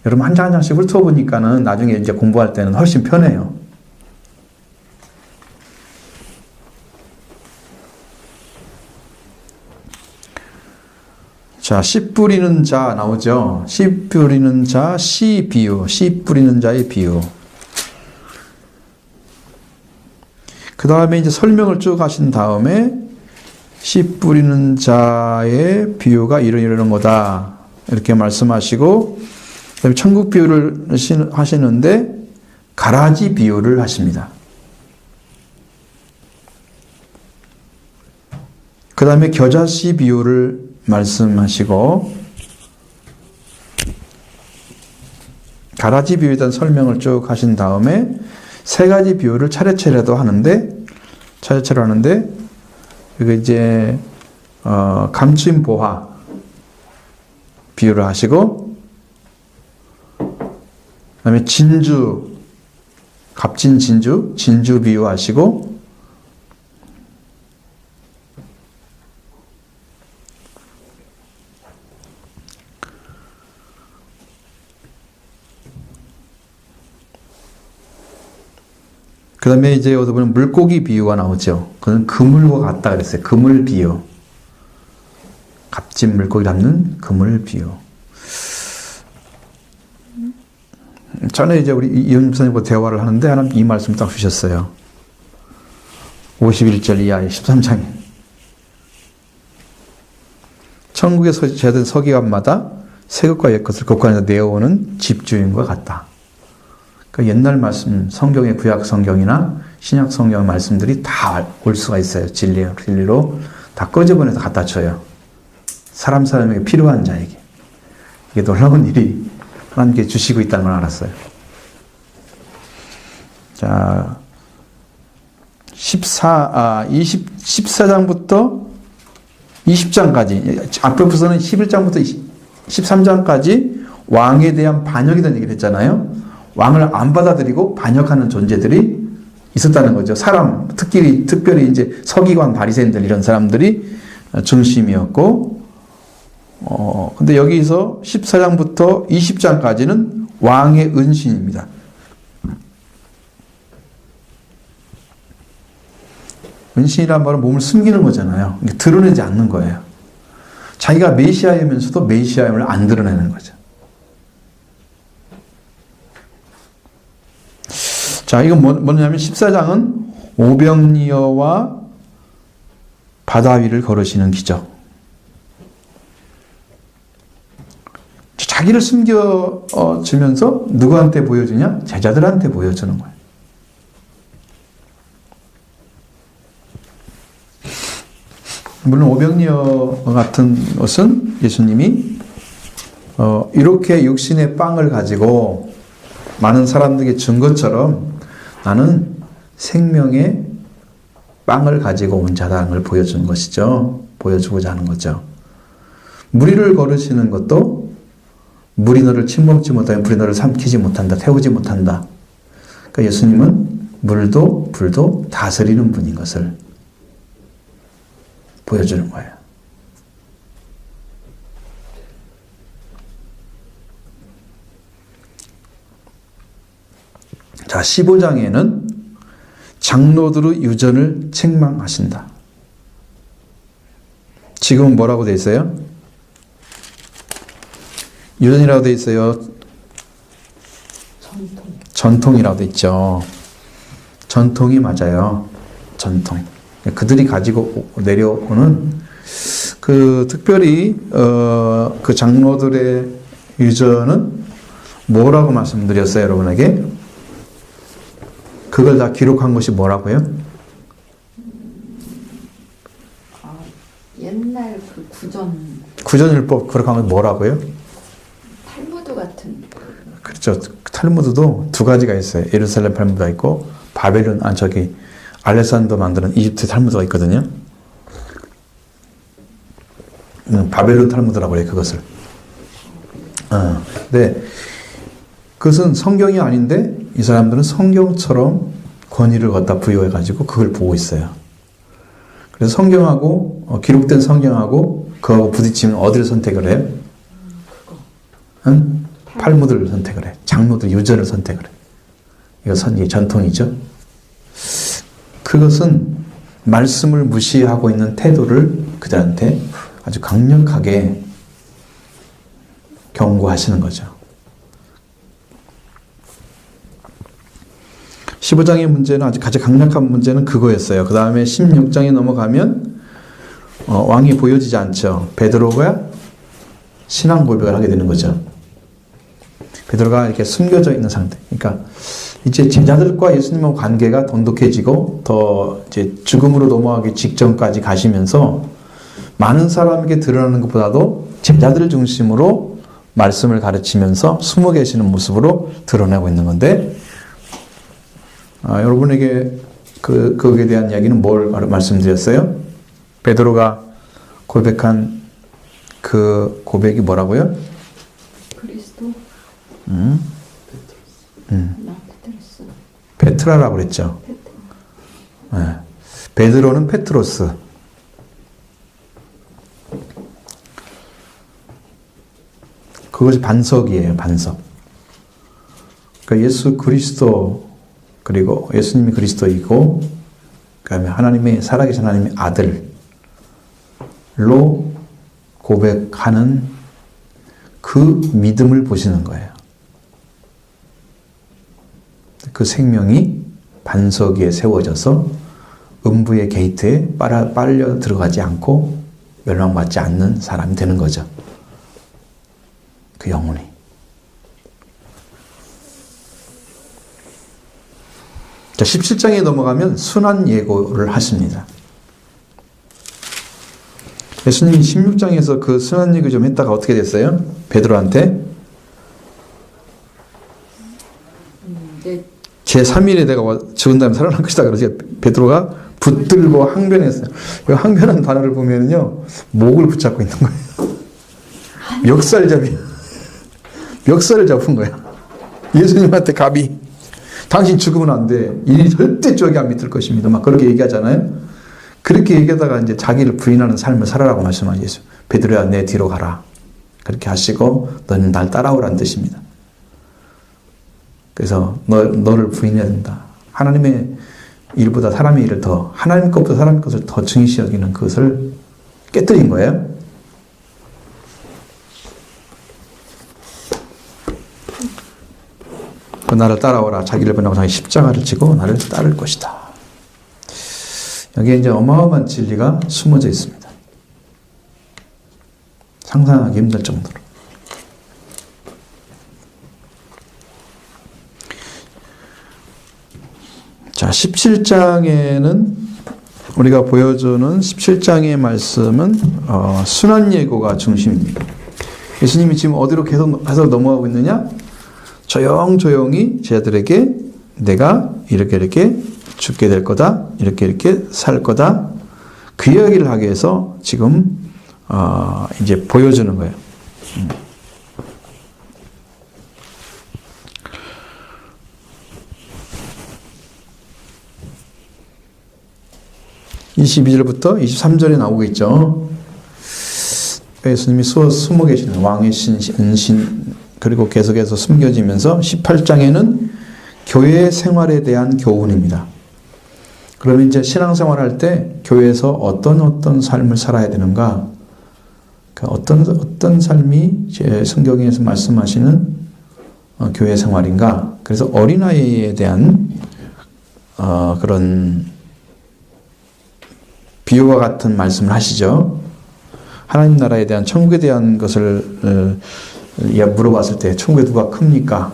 여러분 한 장 한 장씩 훑어보니까는 나중에 이제 공부할 때는 훨씬 편해요. 자, 씨 뿌리는 자 나오죠. 씨 뿌리는 자, 씨 비유, 씨 뿌리는 자의 비유. 그 다음에 이제 설명을 쭉 하신 다음에 씨 뿌리는 자의 비유가 이런 거다. 이렇게 말씀하시고, 그 다음에 천국 비유를 하시는데, 가라지 비유를 하십니다. 그 다음에 겨자씨 비유를 말씀하시고, 가라지 비유에 대한 설명을 쭉 하신 다음에, 세 가지 비유를 차례차례로 하는데, 이거 이제, 감추인 보화 비유를 하시고, 그 다음에 진주, 값진 진주 비유 하시고, 그 다음에 이제 어디 보면 물고기 비유가 나오죠. 그건 그물과 같다 그랬어요. 그물 비유. 값진 물고기 잡는 그물 비유. 전에 이제 우리 이현 목사님과 대화를 하는데 하나님 이 말씀 딱 주셨어요. 51절 이하의 13장에. 천국에 제된 서기관마다 새 것과 옛 것을 곳간에서 내어오는 집주인과 같다. 그 옛날 말씀, 성경의 구약 성경이나 신약 성경 말씀들이 다 올 수가 있어요. 진리로 다 끄집어내서 갖다 줘요. 사람에게 필요한 자에게. 이게 놀라운 일이 하나님께 주시고 있다는 걸 알았어요. 자, 14장부터 20장까지, 앞에서는 11장부터 13장까지 왕에 대한 반역에 대한 얘기를 했잖아요. 왕을 안 받아들이고 반역하는 존재들이 있었다는 거죠. 특별히 이제 서기관, 바리새인들 이런 사람들이 중심이었고, 근데 여기서 14장부터 20장까지는 왕의 은신입니다. 은신이란 말은 몸을 숨기는 거잖아요. 드러내지 않는 거예요. 자기가 메시아이면서도 메시아임을 안 드러내는 거죠. 자, 이건 뭐냐면 14장은 오병이어와 바다 위를 걸으시는 기적. 자기를 숨겨주면서 누구한테 보여주냐? 제자들한테 보여주는 거예요. 물론 오병이어 같은 것은 예수님이 이렇게 육신의 빵을 가지고 많은 사람들에게 준 것처럼 나는 생명의 빵을 가지고 온 자다는 걸 보여준 것이죠. 보여주고자 하는 거죠. 무리를 거르시는 것도 물이 너를 침범치 못하면 불이 너를 삼키지 못한다. 태우지 못한다. 그러니까 예수님은 물도 불도 다스리는 분인 것을 보여주는 거예요. 자, 15장에는 장로들의 유전을 책망하신다. 지금은 뭐라고 되어 있어요? 유전이라고 되어 있어요. 전통이라고 되어 있죠. 전통이 맞아요. 전통. 그들이 가지고 내려오는 그 특별히 그 장로들의 유전은 뭐라고 말씀드렸어요, 여러분에게? 그걸 다 기록한 것이 뭐라고요? 옛날 그 구전율법 기록한 건 뭐라고요? 탈무드 같은. 그렇죠. 탈무드도 두 가지가 있어요. 예루살렘 탈무드가 있고 바벨론 저기 알렉산더 만드는 이집트 탈무드가 있거든요. 바벨론 탈무드라고 해요. 그것을. 네. 그것은 성경이 아닌데 이 사람들은 성경처럼 권위를 갖다 부여해가지고 그걸 보고 있어요. 그래서 성경하고 기록된 성경하고 그하고 부딪히면 어디를 선택을 해요? 응? 탈무드를 선택을 해. 장로들 유전을 선택을 해. 이게 전통이죠. 그것은 말씀을 무시하고 있는 태도를 그들한테 아주 강력하게 경고하시는 거죠. 15장의 문제는 아주 가장 강력한 문제는 그거였어요. 그 다음에 16장에 넘어가면 왕이 보여지지 않죠. 베드로가 신앙 고백을 하게 되는 거죠. 베드로가 이렇게 숨겨져 있는 상태. 그러니까 이제 제자들과 예수님하고 관계가 돈독해지고 더 이제 죽음으로 넘어가기 직전까지 가시면서 많은 사람에게 드러나는 것보다도 제자들을 중심으로 말씀을 가르치면서 숨어 계시는 모습으로 드러내고 있는 건데, 여러분에게 거기에 대한 이야기는 뭘 말씀드렸어요? 베드로가 고백한 그 고백이 뭐라고요? 그리스도. 페트로스. 페트라라고 그랬죠. 네. 베드로는 페트로스. 그것이 반석이에요. 반석. 그러니까 예수 그리스도, 그리고 예수님이 그리스도이고 그다음에 하나님의 살아계신 하나님의 아들로 고백하는 그 믿음을 보시는 거예요. 그 생명이 반석 위에 세워져서 음부의 게이트에 빨려 들어가지 않고 멸망받지 않는 사람이 되는 거죠. 그 영혼이. 자, 17장에 넘어가면 순환 예고를 하십니다. 예수님이 16장에서 그 순환 예고 좀 했다가 어떻게 됐어요? 베드로한테 제3일에 내가 죽은 다음에 살아날 것이다. 그래서 베드로가 붙들고 항변했어요. 이 항변한 단어를 보면요, 목을 붙잡고 있는 거예요. 멱살잡이. 멱살을 잡은 거야. 예수님한테 갑이 당신 죽으면 안 돼. 이 절대 쪽이 안 믿을 것입니다. 막 그렇게 얘기하잖아요. 그렇게 얘기하다가 이제 자기를 부인하는 삶을 살아라고 말씀하셨죠. 베드로야, 내 뒤로 가라. 그렇게 하시고 너는 날 따라오라는 뜻입니다. 그래서 너를 부인해야 된다. 하나님의 일보다 사람의 일을 더, 하나님 것보다 사람의 것을 더 중시 여기는 그것을 깨뜨린 거예요. 나를 따라오라. 자기를 변하고 자기 십자가를 지고 나를 따를 것이다. 여기에 이제 어마어마한 진리가 숨어져 있습니다. 상상하기 힘들 정도로. 자, 17장에는 우리가 보여주는 17장의 말씀은 순환 예고가 중심입니다. 예수님이 지금 어디로 계속 넘어가고 있느냐? 조용히 제자들에게 내가 이렇게 죽게 될 거다. 이렇게 살 거다. 그 이야기를 하기 위해서 지금 이제 보여주는 거예요. 22절부터 23절에 나오고 있죠. 예수님이 숨어 계시는 왕의 은신 그리고 계속해서 숨겨지면서 18장에는 교회 생활에 대한 교훈입니다. 그러면 이제 신앙생활 할 때 교회에서 어떤 삶을 살아야 되는가? 어떤 삶이 제 성경에서 말씀하시는 교회 생활인가? 그래서 어린아이에 대한 그런 비유와 같은 말씀을 하시죠. 하나님 나라에 대한 천국에 대한 것을 물어봤을 때 천국에 누가 큽니까?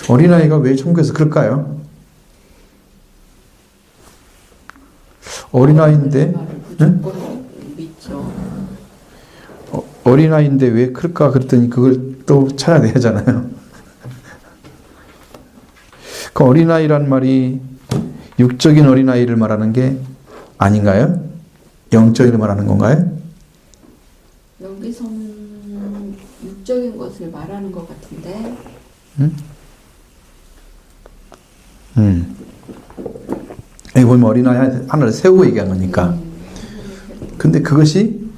어린아이가 왜 천국에서 클까요? 어린아이인데 응? 어린아이인데 왜 클까? 그랬더니 그걸 또 찾아내야 하잖아요. 그 어린아이란 말이 육적인 어린아이를 말하는 게 아닌가요? 영적인 말하는 건가요? 여기서는 육적인 것을 말하는 것 같은데. 여기 보면 어린아이 하나를 세우고 얘기한 거니까. 근데 그것이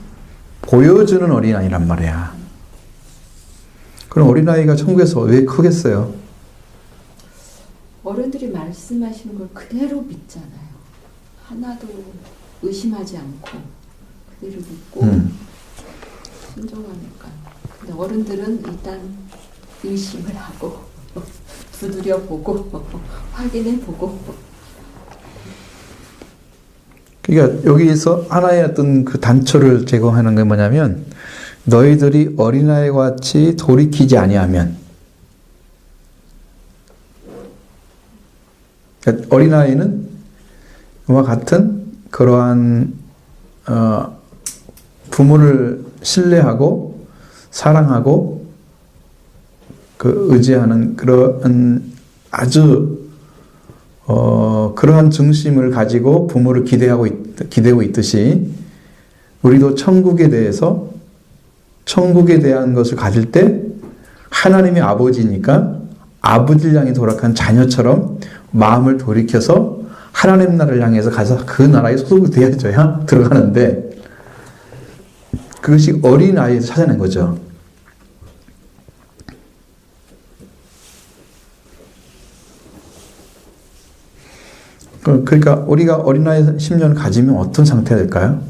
보여주는 어린아이란 말이야. 그럼 어린아이가 천국에서 왜 크겠어요? 어른들이 말씀하시는 걸 그대로 믿잖아요. 하나도 의심하지 않고 그대로 믿고 순종하니까. 근데 어른들은 일단 의심을 하고 두드려 보고 확인해 보고. 그러니까 여기서 하나의 어떤 그 단초를 제공하는 게 뭐냐면 너희들이 어린아이와 같이 돌이키지 아니하면, 그러니까 어린아이는 이와 같은 그러한 부모를 신뢰하고 사랑하고 그 의지하는 그런 아주 그러한 중심을 가지고 부모를 기대고 있듯이 우리도 천국에 대한 것을 가질 때 하나님이 아버지니까 아버지를 향해 돌아간 자녀처럼 마음을 돌이켜서 하나님 나라를 향해서 가서 그 나라에 소속이 되어져야 들어가는데 그것이 어린아이에서 찾아낸 거죠. 그러니까 우리가 어린아이 10년을 가지면 어떤 상태가 될까요?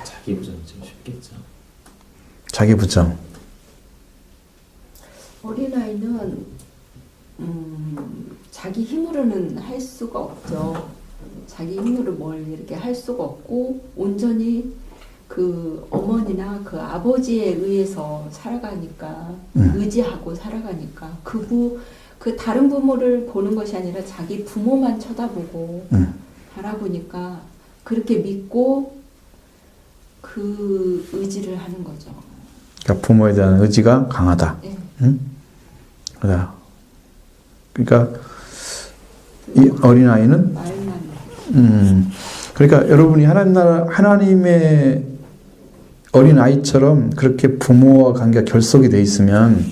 자기 부정이 좀 쉽겠죠. 자기 부정. 어린아이는 자기 힘으로는 할 수가 없죠. 자기 힘으로 뭘 이렇게 할 수가 없고 온전히 그 어머니나 그 아버지에 의해서 살아가니까 의지하고 살아가니까 그 다른 부모를 보는 것이 아니라 자기 부모만 쳐다보고 바라보니까 그렇게 믿고 그 의지를 하는 거죠. 그러니까 부모에 대한 의지가 강하다. 네. 그러니까 이 어린아이는 말만. 그러니까 여러분이 하나님의 어린아이처럼 그렇게 부모와 관계가 결속이 돼 있으면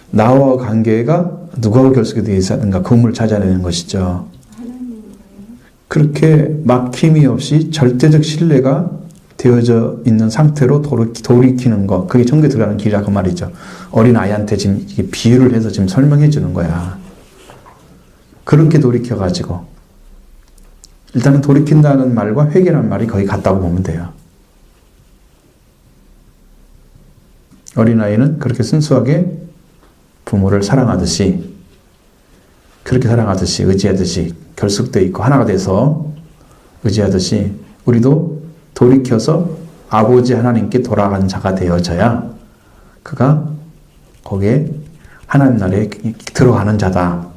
나와 관계가 누구하고 결속이 돼 있었는가 그걸 찾아내는 것이죠. 그렇게 막힘이 없이 절대적 신뢰가 되어져 있는 상태로 돌이키는 것, 그게 천국에 들어가는 길이라 그 말이죠. 어린아이한테 지금 이게 비유를 해서 지금 설명해 주는 거야. 그렇게 돌이켜가지고 일단은 돌이킨다는 말과 회개라는 말이 거의 같다고 보면 돼요. 어린아이는 그렇게 순수하게 부모를 사랑하듯이 그렇게 사랑하듯이 의지하듯이 결속되어 있고 하나가 돼서 의지하듯이 우리도 돌이켜서 아버지 하나님께 돌아간 자가 되어져야 그가 거기에 하나님 나라에 들어가는 자다.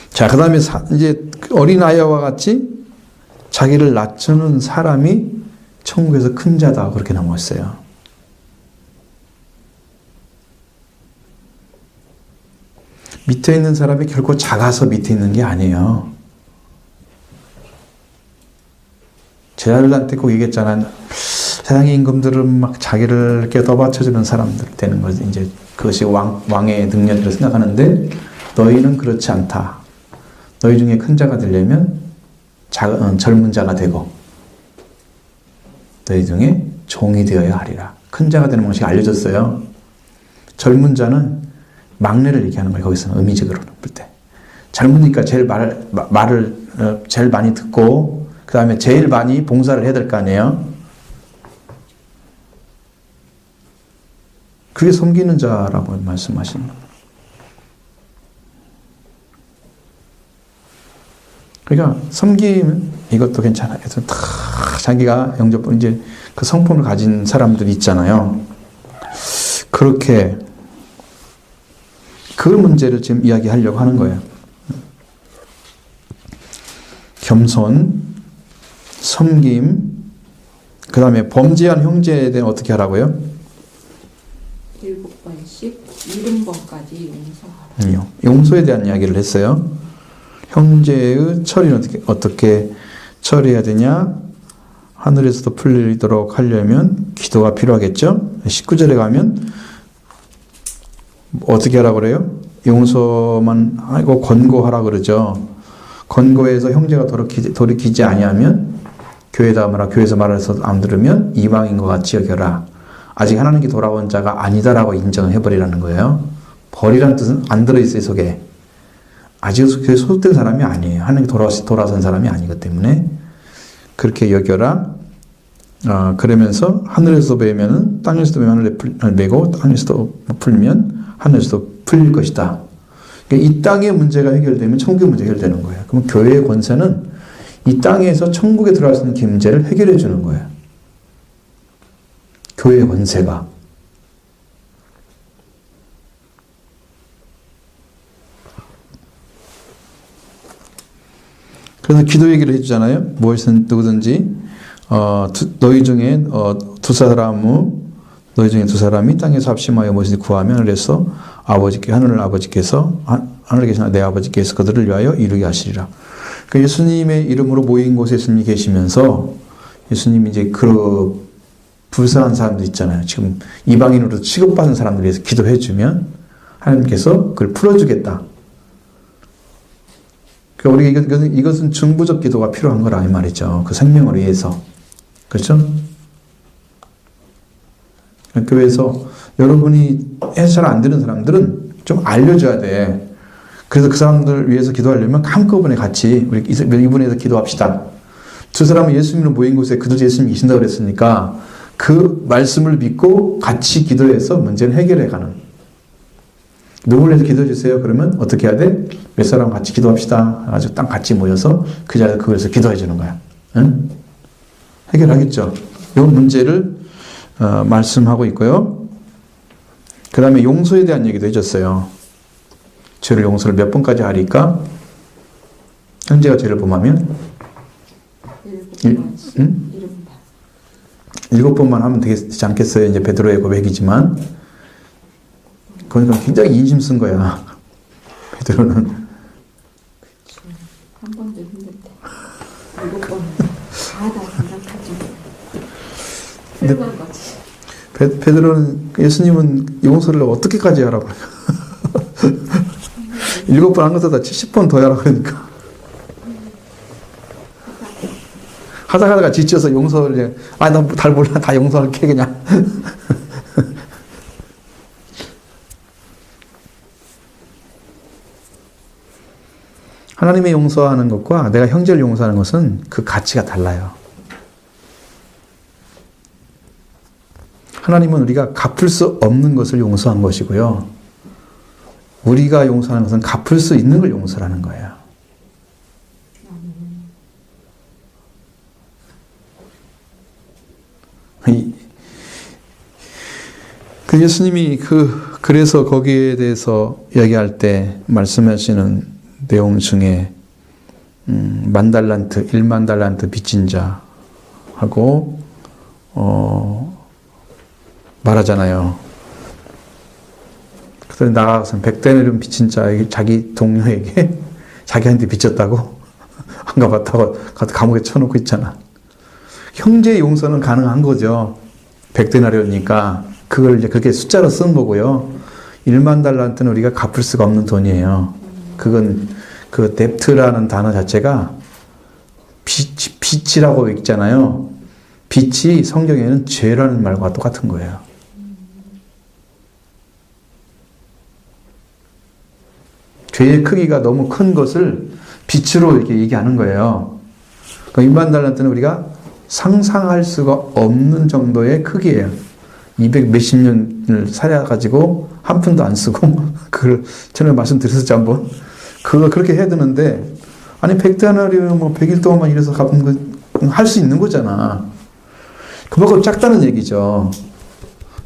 자, 그 다음에 이제 어린아이와 같이 자기를 낮추는 사람이 천국에서 큰 자다 그렇게 나왔어요. 밑에 있는 사람이 결코 작아서 밑에 있는 게 아니에요. 제자들한테 꼭 얘기했잖아요. 세상의 임금들은 막 자기를 이렇게 떠받쳐주는 사람들 되는 거지. 이제 그것이 왕의 능력이라고 생각하는데 너희는 그렇지 않다. 너희 중에 큰 자가 되려면 젊은 자가 되고 너희 중에 종이 되어야 하리라. 큰 자가 되는 방식이 알려졌어요. 젊은 자는 막내를 얘기하는 거예요. 거기서는 의미적으로는 볼 때. 젊으니까 제일 말을 제일 많이 듣고 그 다음에 제일 많이 봉사를 해야 될 거 아니에요. 그게 섬기는 자라고 말씀하시는 거예요. 그러니까 섬김은 이것도 괜찮아요. 그래서 다 자기가 영접을 이제 그 성품을 가진 사람들이 있잖아요. 그렇게 그 문제를 지금 이야기하려고 하는 거예요. 겸손, 섬김, 그 다음에 범죄한 형제에 대해 어떻게 하라고요? 7번씩 70번까지 용서하라. 용서에 대한 이야기를 했어요. 형제의 처리는 어떻게 처리해야 되냐? 하늘에서도 풀리도록 하려면 기도가 필요하겠죠? 19절에 가면 어떻게 하라고 그래요? 용서만 하고 권고하라 그러죠. 권고해서 형제가 돌이키지 아니하면 교회에서 말해서 안 들으면 이방인 것 같이 여겨라. 아직 하나님께 돌아온 자가 아니다라고 인정해버리라는 거예요. 벌이라는 뜻은 안 들어있어요, 속에. 아직 교회에 소속된 사람이 아니에요. 하나님께 돌아선 사람이 아니기 때문에 그렇게 여겨라. 그러면서 하늘에서 베면은 땅에서도 베면 하늘에 베고 땅에서도 풀면 하늘에서도 풀릴 것이다. 그러니까 이 땅의 문제가 해결되면 천국의 문제가 해결되는 거예요. 그럼 교회의 권세는 이 땅에서 천국에 들어갈 수 있는 문제를 해결해 주는 거예요. 교회의 권세가. 그래서 기도 얘기를 해주잖아요. 무엇이든 누구든지 너희 중에 너희 중에 두 사람이 땅에서 합심하여 무엇을 구하면 그래서 하늘에 계신 내 아버지께서 그들을 위하여 이루게 하시리라. 그러니까 예수님의 이름으로 모인 곳에 예수님이 계시면서 예수님이 이제 그 불쌍한 사람들 있잖아요. 지금 이방인으로 취급받은 사람들 위해서 기도해주면 하나님께서 그걸 풀어주겠다. 그러니까 우리가 이것은 중부적 기도가 필요한 거라 이 말이죠. 그 생명을 위해서. 그렇죠? 그래서 여러분이 해서 잘 안 되는 사람들은 좀 알려줘야 돼. 그래서 그 사람들 위해서 기도하려면 한꺼번에 같이 우리 이분에서 기도합시다. 두 사람은 예수님으로 모인 곳에 그들 예수님이 계신다고 그랬으니까 그 말씀을 믿고 같이 기도해서 문제를 해결해 가는. 누구를 해서 기도해 주세요. 그러면 어떻게 해야 돼? 몇 사람 같이 기도합시다. 아주 딱 같이 모여서 그 자리에서 그것을 기도해 주는 거야. 응? 해결하겠죠. 이 문제를 말씀하고 있고요. 그 다음에 용서에 대한 얘기도 해줬어요. 죄를 용서를 몇 번까지 하리까? 형제가 죄를 범하면 7번만 하면 되지 않겠어요? 이제 베드로의 고백이지만 그러니까 굉장히 인심 쓴 거야. 베드로는 한 번도 힘든데 7번 다 생각하지. 근데 베드로는 예수님은 용서를 어떻게까지 하라고 7번 한 것보다 70번 더 하라고 그러니까 하다가 지쳐서 용서를 나 잘 몰라 다 용서할게 그냥. 하나님의 용서하는 것과 내가 형제를 용서하는 것은 그 가치가 달라요. 하나님은 우리가 갚을 수 없는 것을 용서한 것이고요. 우리가 용서하는 것은 갚을 수 있는 걸 용서하는 거예요. 그 예수님이 그래서 거기에 대해서 이야기할 때 말씀하시는 내용 중에 10,000달란트, 10,000달란트 빚진 자하고 말하잖아요. 그래서 나가서는 100데나리온 빚진 자에게 자기 동료에게 자기한테 빚졌다고 안 갚았다고 가서 감옥에 쳐놓고 있잖아. 형제 용서는 가능한 거죠. 100데나리온이니까 그걸 이제 그렇게 숫자로 쓴 거고요. 1만 달란트는 우리가 갚을 수가 없는 돈이에요. 그건 그 뎁트라는 단어 자체가 빚이라고 읽잖아요. 빚이 성경에는 죄라는 말과 똑같은 거예요. 죄의 크기가 너무 큰 것을 빚으로 이렇게 얘기하는 거예요. 그러니까 1만 달란트는 우리가 상상할 수가 없는 정도의 크기예요. 200 몇십 년을 살아가지고 한 푼도 안 쓰고 그걸 전에 말씀드렸었죠 한번. 그거 그렇게 해야 되는데 아니 100데나리온 뭐 100일 동안만 일해서 갚은 거 할 수 있는 거잖아. 그만큼 작다는 얘기죠.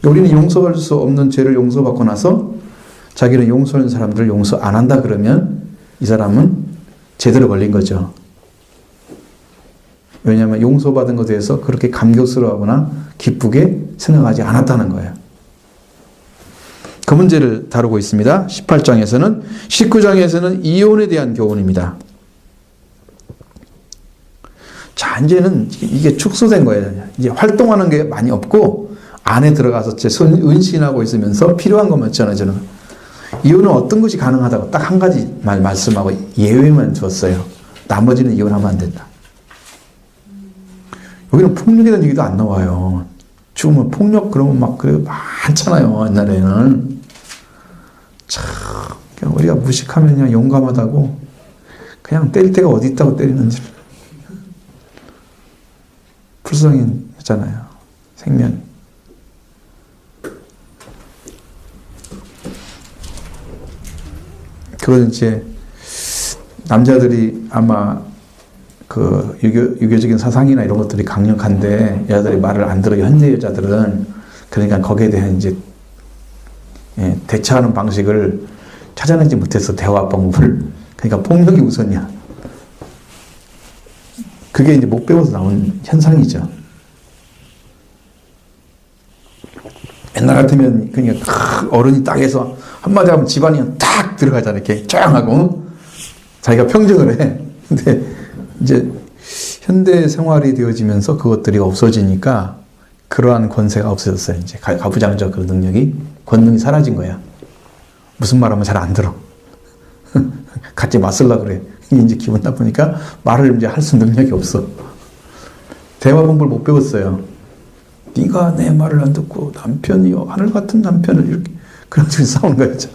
우리는 용서할 수 없는 죄를 용서받고 나서 자기는 용서하는 사람들을 용서 안 한다 그러면 이 사람은 제대로 걸린 거죠. 왜냐하면 용서받은 것에 대해서 그렇게 감격스러워하거나 기쁘게 생각하지 않았다는 거예요. 그 문제를 다루고 있습니다. 18장에서는 19장에서는 이혼에 대한 교훈입니다. 자, 이제는 이게 축소된 거예요. 이제 활동하는 게 많이 없고 안에 들어가서 제 은신하고 있으면서 필요한 것만 전해주는. 이혼은 어떤 것이 가능하다고 딱 한 가지 말씀하고 예외만 줬어요. 나머지는 이혼하면 안 된다. 여기는 폭력에 대한 얘기도 안 나와요. 죽으면 폭력 그러면 막 그래 많잖아요. 옛날에는. 참 우리가 무식하면 그냥 용감하다고 그냥 때릴 데가 어디 있다고 때리는지 불쌍했잖아요. 생명. 그건 이제 남자들이 아마 그 유교적인 사상이나 이런 것들이 강력한데 여자들이 말을 안 들어요. 현대 여자들은. 그러니까 거기에 대한 이제 대처하는 방식을 찾아내지 못해서 대화 방법을. 그러니까 폭력이 우선이야. 그게 이제 못 배워서 나온 현상이죠. 옛날 같으면 그냥 어른이 딱 해서 한마디 하면 집안이 딱 들어가잖아. 이렇게 쫙 하고 자기가 평정을 해. 근데 이제 현대 생활이 되어지면서 그것들이 없어지니까 그러한 권세가 없어졌어요. 이제 가부장적 그런 능력이, 권능이 사라진 거야. 무슨 말 하면 잘 안 들어. 같이 맞설라 그래. 이제 기분 나쁘니까 말을 이제 할 수 능력이 없어. 대화 방법을 못 배웠어요. 네가 내 말을 안 듣고 남편이요, 하늘 같은 남편을 이렇게 그래가지고 싸우는 거였죠.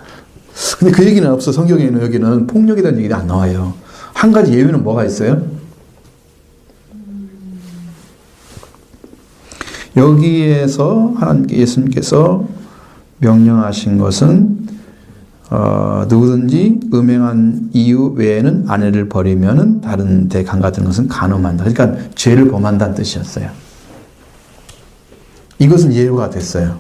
근데 그 얘기는 없어. 성경에는 여기는 폭력에 대한 얘기가 안 나와요. 한 가지 예외는 뭐가 있어요? 여기에서 예수님께서 명령하신 것은 누구든지 음행한 이유 외에는 아내를 버리면은 다른 데 강간하는 것은 간음한다. 그러니까 죄를 범한다는 뜻이었어요. 이것은 예외가 됐어요.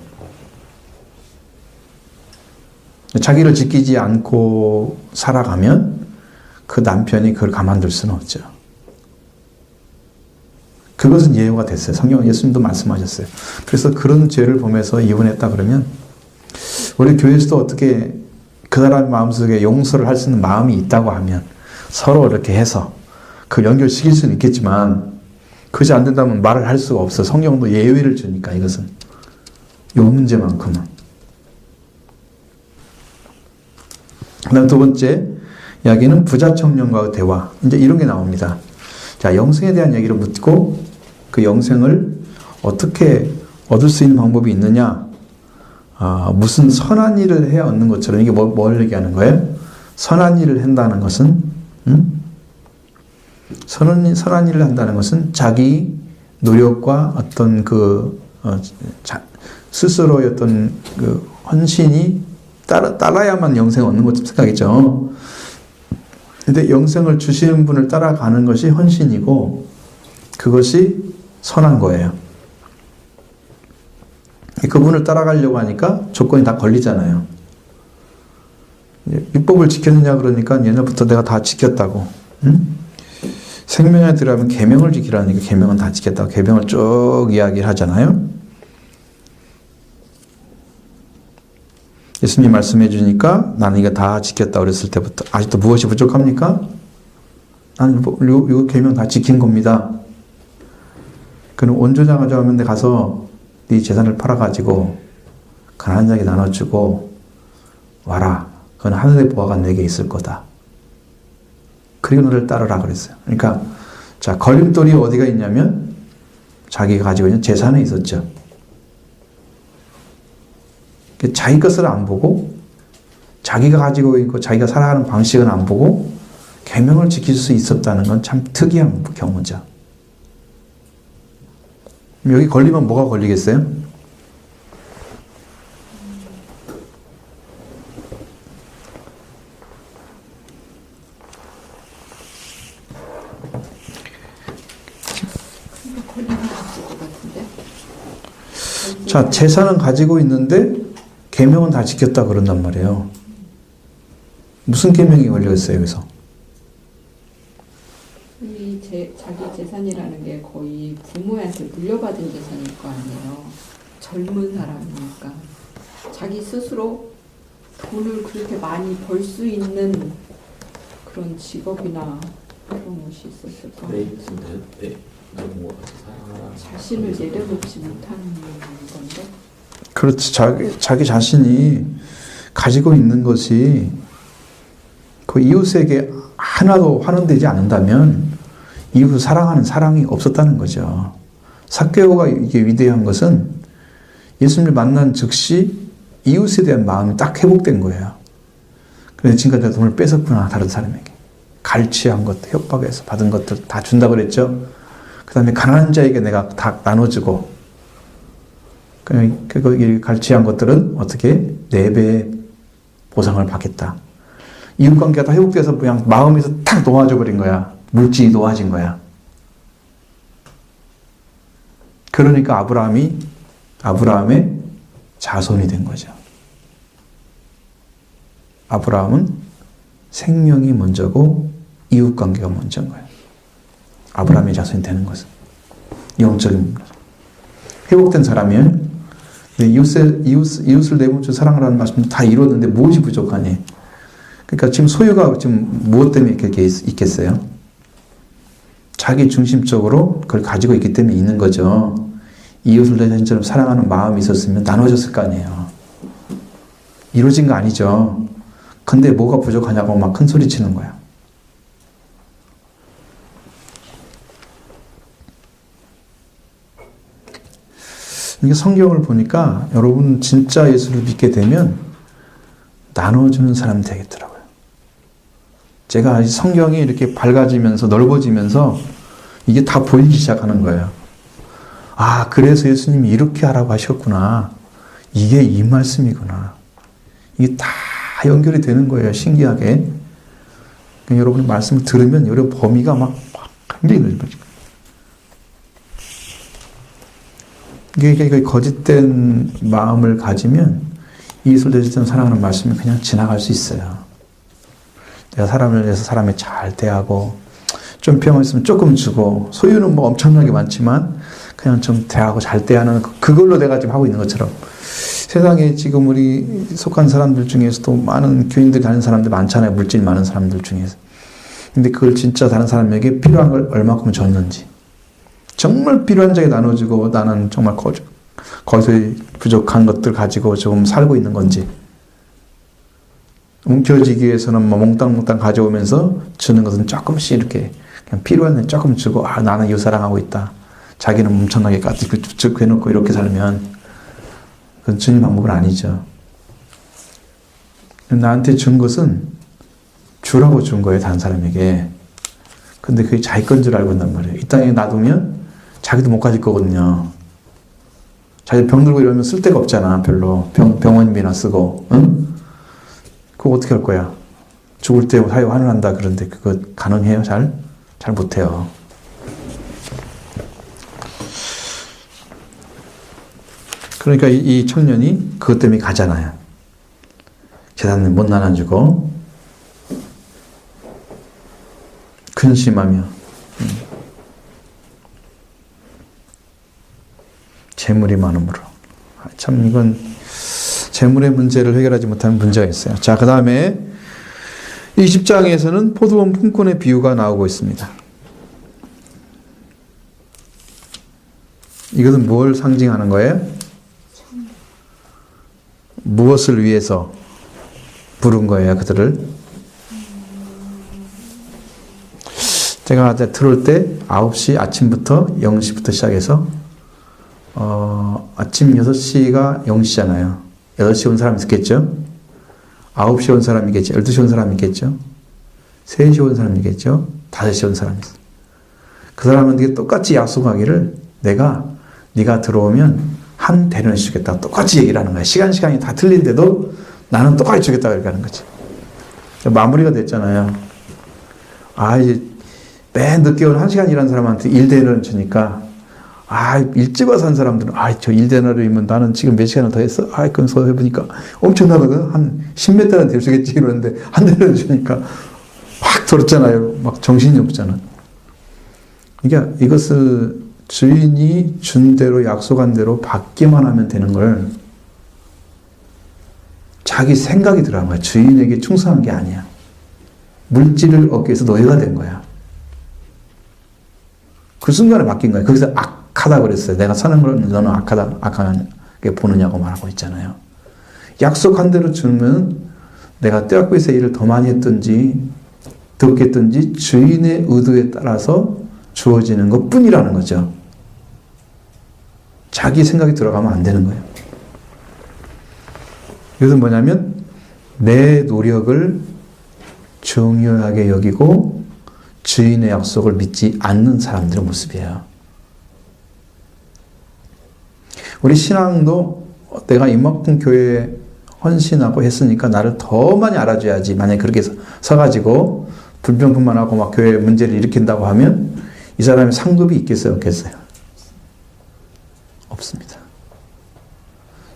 자기를 지키지 않고 살아가면 그 남편이 그걸 가만둘 수는 없죠. 그것은 예외가 됐어요. 성경 예수님도 말씀하셨어요. 그래서 그런 죄를 범해서 이혼했다 그러면 우리 교회에서도 어떻게 그 사람 마음속에 용서를 할 수 있는 마음이 있다고 하면 서로 이렇게 해서 그 연결시킬 수는 있겠지만 그것이 안 된다면 말을 할 수가 없어. 성경도 예외를 주니까 이것은 이 문제만큼은. 그다음 두 번째 이야기는 부자 청년과의 대화. 이제 이런 게 나옵니다. 자, 영생에 대한 얘기를 묻고 그 영생을 어떻게 얻을 수 있는 방법이 있느냐? 무슨 선한 일을 해야 얻는 것처럼 이게 뭘 얘기하는 거예요? 선한 일을 한다는 것은 선한 일을 한다는 것은 자기 노력과 어떤 스스로의 어떤 그 헌신이 따라야만 영생을 얻는 것처럼 생각이죠. 근데 영생을 주시는 분을 따라가는 것이 헌신이고 그것이 선한 거예요. 그분을 따라가려고 하니까 조건이 다 걸리잖아요. 율법을 지켰느냐 그러니까 옛날부터 내가 다 지켰다고. 생명에 들어가면 계명을 지키라니까 계명은 다 지켰다고 계명을 쭉 이야기를 하잖아요. 예수님 말씀해 주니까 나는 이거 다 지켰다 그랬을 때부터 아직도 무엇이 부족합니까? 나는 요 계명 다 지킨 겁니다. 그는 온조자가 좋으면 데 가서 네 재산을 팔아가지고 가난한 자에게 나눠주고 와라. 그건 하늘의 보화가 내게 있을 거다. 그리고 너를 따르라 그랬어요. 그러니까 자 걸림돌이 어디가 있냐면 자기가 가지고 있는 재산에 있었죠. 자기 것을 안 보고 자기가 가지고 있고 자기가 살아가는 방식은 안 보고 계명을 지킬 수 있었다는 건 참 특이한 경우죠. 여기 걸리면 뭐가 걸리겠어요? 자, 재산은 가지고 있는데 계명은 다 지켰다 그런단 말이에요. 무슨 계명이 걸려있어요, 여기서? 자기 재산이라는 게 거의 부모한테 물려받은 재산일 거 아니에요. 젊은 사람이니까. 자기 스스로 돈을 그렇게 많이 벌 수 있는 그런 직업이나 그런 것이 있었을까? 자신을 내려놓지 못하는 건데? 그렇지. 자기 자신이 가지고 있는 것이 그 이웃에게 하나도 환원되지 않는다면 이웃을 사랑하는 사랑이 없었다는 거죠. 삭개오가 이게 위대한 것은 예수님을 만난 즉시 이웃에 대한 마음이 딱 회복된 거예요. 그래서 지금까지 내가 돈을 뺏었구나, 다른 사람에게. 갈취한 것, 협박해서 받은 것들 다 준다 그랬죠. 그 다음에 가난한 자에게 내가 다 나눠주고, 그 갈취한 것들은 어떻게 4배의 보상을 받겠다. 이웃관계가 다 회복돼서 그냥 마음에서 탁 놓아져 버린 거야. 물질이 놓아진 거야. 그러니까 아브라함의 자손이 된 거죠. 아브라함은 생명이 먼저고 이웃관계가 먼저인 거예요. 아브라함의 자손이 되는 것은 영적인 거죠. 회복된 사람이에요. 이웃을 내모쳐 사랑하라는 말씀도 다 이뤘는데 무엇이 부족하니? 그러니까 지금 소유가 지금 무엇 때문에 이렇게 있겠어요? 자기 중심적으로 그걸 가지고 있기 때문에 있는 거죠. 이웃을 내 자신처럼 사랑하는 마음이 있었으면 나눠졌을 거 아니에요. 이루어진 거 아니죠. 근데 뭐가 부족하냐고 막 큰 소리 치는 거야. 이게 성경을 보니까 여러분 진짜 예수를 믿게 되면 나눠주는 사람이 되겠더라고요. 제가 성경이 이렇게 밝아지면서 넓어지면서 이게 다 보이기 시작하는 거예요. 아, 그래서 예수님이 이렇게 하라고 하셨구나. 이게 이 말씀이구나. 이게 다 연결이 되는 거예요. 신기하게. 여러분의 말씀을 들으면 여러 범위가 막 굉장히 넓어지고. 이게 거짓된 마음을 가지면 이웃을 대해서 사랑하는 말씀이 그냥 지나갈 수 있어요. 내가 사람을 위해서 사람이 잘 대하고 좀 필요한 있으면 조금 주고 소유는 뭐 엄청나게 많지만 그냥 좀 대하고 잘 대하는 그걸로 내가 지금 하고 있는 것처럼 세상에 지금 우리 속한 사람들 중에서도 많은 교인들 다니는 사람들 많잖아요. 물질 많은 사람들 중에서. 근데 그걸 진짜 다른 사람에게 필요한 걸 얼마큼 줬는지 정말 필요한 자에게 나눠주고 나는 정말 거기서 부족한 것들 가지고 조금 살고 있는 건지 움켜쥐기 위해서는 뭐 몽땅몽땅 가져오면서 주는 것은 조금씩 이렇게 그냥 필요한 데 조금 주고 아 나는 이웃 사랑하고 있다. 자기는 엄청나게 가지고 해놓고 이렇게 살면 그건 주님 방법은 아니죠. 나한테 준 것은 주라고 준 거예요. 다른 사람에게. 근데 그게 자기 건 줄 알고 있단 말이에요. 이 땅에 놔두면 자기도 못 가질 거거든요. 자기 병 들고 이러면 쓸 데가 없잖아. 별로. 병원비나 쓰고. 응? 그거 어떻게 할 거야? 죽을 때 사회 환원한다 그런데 그거 가능해요? 잘 못해요. 그러니까 이 청년이 그것 때문에 가잖아요. 재산을 못 나눠주고 근심하며 재물이 많음으로. 참 이건 재물의 문제를 해결하지 못하는 문제가 있어요. 자, 그 다음에 20장에서는 포도원 품꾼의 비유가 나오고 있습니다. 이것은 뭘 상징하는 거예요? 무엇을 위해서 부른 거예요, 그들을? 제가 들어올 때 9시 아침부터 0시부터 시작해서 아침 6시가 0시잖아요. 8시 온 사람 있겠죠? 9시 온 사람 있겠죠? 12시 온 사람 있겠죠? 3시 온 사람 있겠죠? 5시 온 사람 있어요. 그 사람한테 똑같이 약속하기를 네가 들어오면 한 대련을 주겠다. 똑같이 얘기를 하는 거야. 시간이 다 틀린데도 나는 똑같이 주겠다. 이렇게 하는 거지. 마무리가 됐잖아요. 이제 맨 늦게 온 1시간 일하는 사람한테 1대련을 주니까 일찍 와서 한 사람들은 저 1대련이면 나는 지금 몇 시간을 더 했어? 그럼 서 해보니까 엄청나거든. 한 10몇 대는 될 수 있겠지. 이러는데 한 대련을 주니까 확 돌았잖아요. 막 정신이 없잖아. 그러니까 이것을 주인이 준 대로 약속한 대로 받기만 하면 되는 걸 자기 생각이 들어간 거야. 주인에게 충성한 게 아니야. 물질을 얻기 위해서 노예가 된 거야. 그 순간에 바뀐 거야. 거기서 악하다 그랬어요. 내가 사는 걸 너는 악하게 보느냐고 말하고 있잖아요. 약속한 대로 주면 내가 떼약부에서 일을 더 많이 했든지 적게 했든지 주인의 의도에 따라서 주어지는 것 뿐이라는 거죠. 자기 생각이 들어가면 안 되는 거예요. 이것은 뭐냐면 내 노력을 중요하게 여기고 주인의 약속을 믿지 않는 사람들의 모습이에요. 우리 신앙도 내가 이만큼 교회에 헌신하고 했으니까 나를 더 많이 알아줘야지. 만약에 그렇게 서가지고 불평불만하고 막 교회 문제를 일으킨다고 하면 이 사람의 상급이 있겠어요? 없겠어요? 없습니다.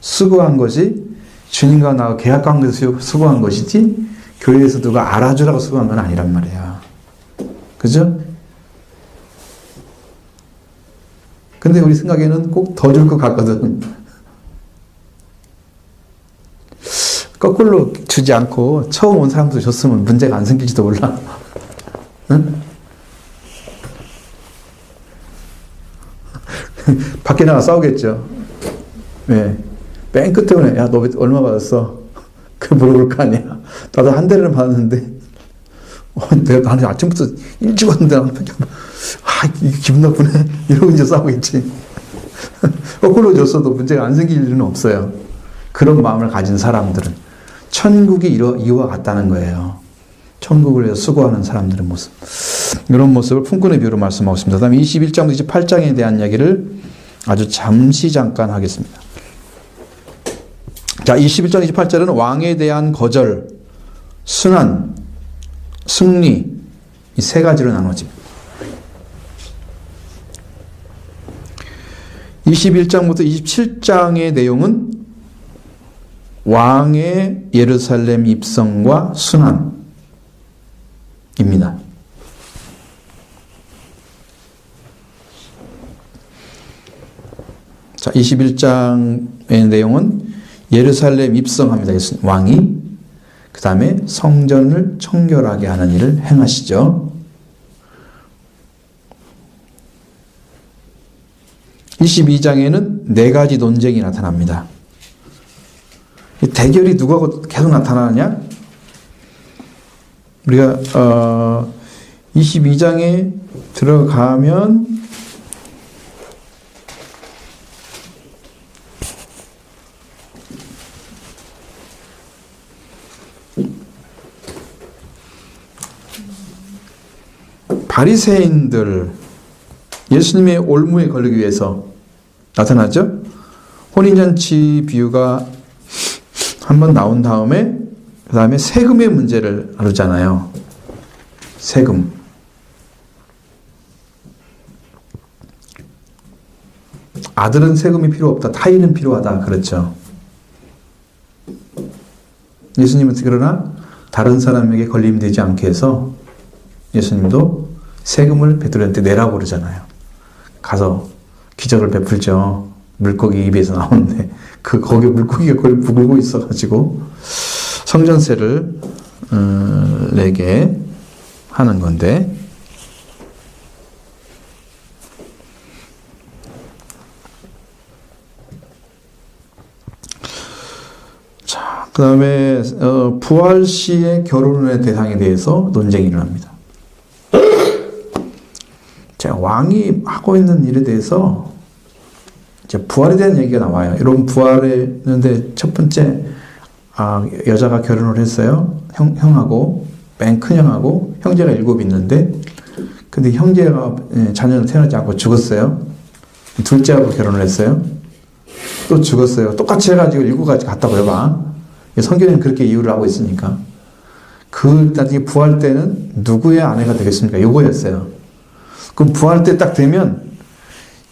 수고한 것이 주님과 나와 계약 관계에서 수고한 것이지 교회에서 누가 알아주라고 수고한 건 아니란 말이에요. 그죠? 근데 우리 생각에는 꼭 더 줄 것 같거든. 거꾸로 주지 않고 처음 온 사람도 줬으면 문제가 안 생길지도 몰라. 응? 밖에 나가 싸우겠죠. 네. 맨 끝에 야, 너 얼마 받았어? 그 물어볼 거 아니야. 나도 한 대를 받았는데, 나는 아침부터 일찍 왔는데, 이게 기분 나쁘네. 이러고 이제 싸우겠지. 거꾸로 줬어도 문제가 안 생길 일은 없어요. 그런 마음을 가진 사람들은. 천국이 이와 같다는 거예요. 천국을 위해서 수고하는 사람들의 모습. 이런 모습을 품꾼의 비유로 말씀하고 있습니다. 그 다음에 21장부터 28장에 대한 이야기를 아주 잠시 잠깐 하겠습니다. 자, 21장, 28절은 왕에 대한 거절, 순환, 승리, 이 세 가지로 나눠집니다. 21장부터 27장의 내용은 왕의 예루살렘 입성과 순환입니다. 자, 21장의 내용은 예루살렘 입성합니다. 왕이. 그 다음에 성전을 청결하게 하는 일을 행하시죠. 22장에는 네 가지 논쟁이 나타납니다. 이 대결이 누구하고 계속 나타나느냐? 우리가 22장에 들어가면 바리새인들 예수님의 올무에 걸리기 위해서 나타나죠. 혼인잔치 비유가 한번 나온 다음에 그 다음에 세금의 문제를 다루잖아요. 세금. 아들은 세금이 필요 없다. 타인은 필요하다. 그렇죠. 예수님은 그러나 다른 사람에게 걸림이 되지 않게 해서 예수님도 세금을 베드로한테 내라고 그러잖아요. 가서 기적을 베풀죠. 물고기 입에서 나오는데 거기 물고기가 그걸 부글고 있어가지고 성전세를 내게 하는 건데, 자, 그 다음에 부활 시의 결혼의 대상에 대해서 논쟁이 일어납니다. 자, 왕이 하고 있는 일에 대해서 이제 부활에 대한 얘기가 나와요. 여러분, 부활했는데 첫 번째, 여자가 결혼을 했어요. 형하고, 맨 큰 형하고, 형제가 7 있는데, 근데 형제가 자녀를 태어나지 않고 죽었어요. 둘째하고 결혼을 했어요. 또 죽었어요. 똑같이 해가지고 7가지 갔다고 해봐. 성경에는 그렇게 이유를 하고 있으니까. 나중에 부활 때는 누구의 아내가 되겠습니까? 요거였어요. 그럼 부활 때 딱 되면,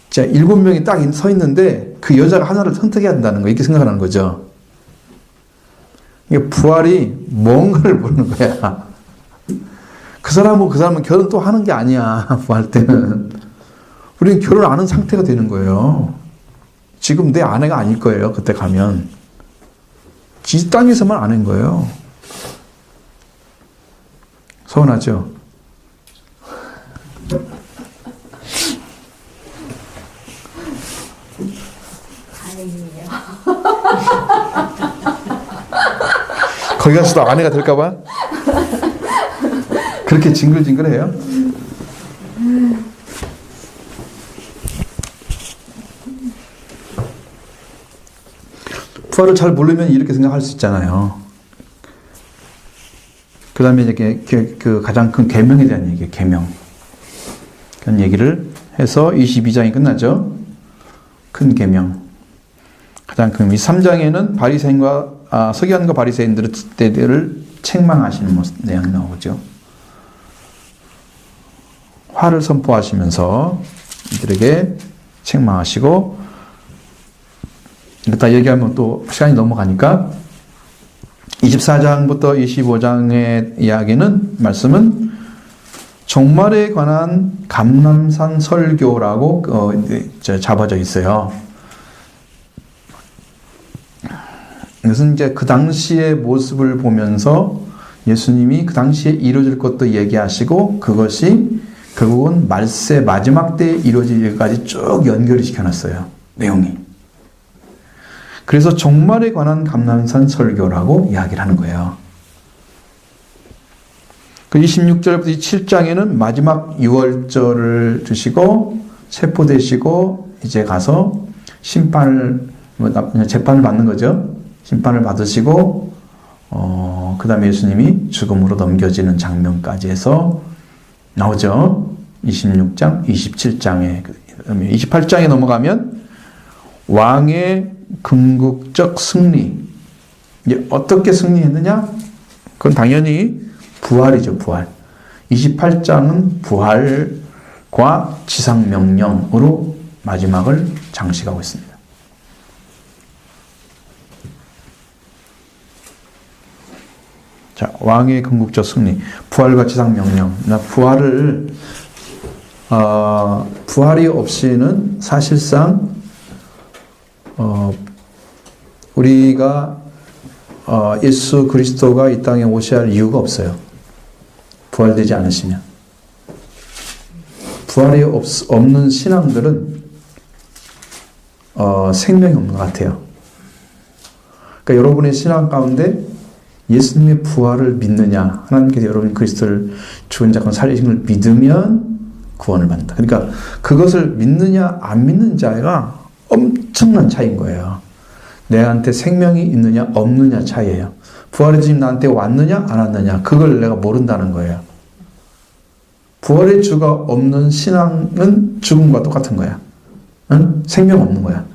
자, 7명이 딱 서 있는데, 그 여자가 하나를 선택해야 한다는 거, 이렇게 생각하는 거죠. 이게 부활이 뭔가를 모르는 거야. 그 사람은 결혼 또 하는 게 아니야, 부활 때는. 우리는 결혼 안 한 상태가 되는 거예요. 지금 내 아내가 아닐 거예요, 그때 가면. 지 땅에서만 아는 거예요. 서운하죠? 다행이에요. 거기 가서도 아내가 될까봐? 그렇게 징글징글해요? 부활을 잘 모르면 이렇게 생각할 수 있잖아요. 그 다음에 이제 그 가장 큰 계명에 대한 얘기예요. 계명. 그런 얘기를 해서 22장이 끝나죠. 큰 계명. 가장 큰 3장에는 바리새인과 서기관과 바리새인들의 때들을 책망하시는 내용이 나오죠. 화를 선포하시면서 이들에게 책망하시고, 일단 얘기하면 또 시간이 넘어가니까 24장부터 25장의 이야기는, 말씀은 종말에 관한 감람산 설교라고 잡아져 있어요. 이것은 이제 그 당시의 모습을 보면서 예수님이 그 당시에 이루어질 것도 얘기하시고, 그것이 결국은 말세 마지막 때에 이루어질 일까지 쭉 연결을 시켜놨어요. 내용이. 그래서 종말에 관한 감람산 설교라고 이야기를 하는 거예요. 그 26절부터 27장에는 마지막 유월절을 주시고 체포되시고 이제 가서 재판을 받는 거죠. 심판을 받으시고 그 다음에 예수님이 죽음으로 넘겨지는 장면까지 해서 나오죠. 26장, 27장에 28장에 넘어가면 왕의 궁극적 승리. 이제 어떻게 승리했느냐? 그건 당연히 부활이죠, 부활. 28장은 부활과 지상명령으로 마지막을 장식하고 있습니다. 자, 왕의 궁극적 승리. 부활과 지상명령. 부활이 없이는 사실상 우리가 예수 그리스도가 이 땅에 오셔야 할 이유가 없어요. 부활되지 않으시면. 부활이 없는 신앙들은 생명이 없는 것 같아요. 그러니까 여러분의 신앙 가운데 예수님의 부활을 믿느냐, 하나님께서 여러분 그리스도를 죽은 자 가운데 살리신 걸 믿으면 구원을 받는다. 그러니까 그것을 믿느냐 안 믿는 자가 엄청난 차이인 거예요. 내한테 생명이 있느냐 없느냐 차이예요. 부활의 주님 나한테 왔느냐 안 왔느냐, 그걸 내가 모른다는 거예요. 부활의 주가 없는 신앙은 죽음과 똑같은 거야. 응? 생명 없는 거야.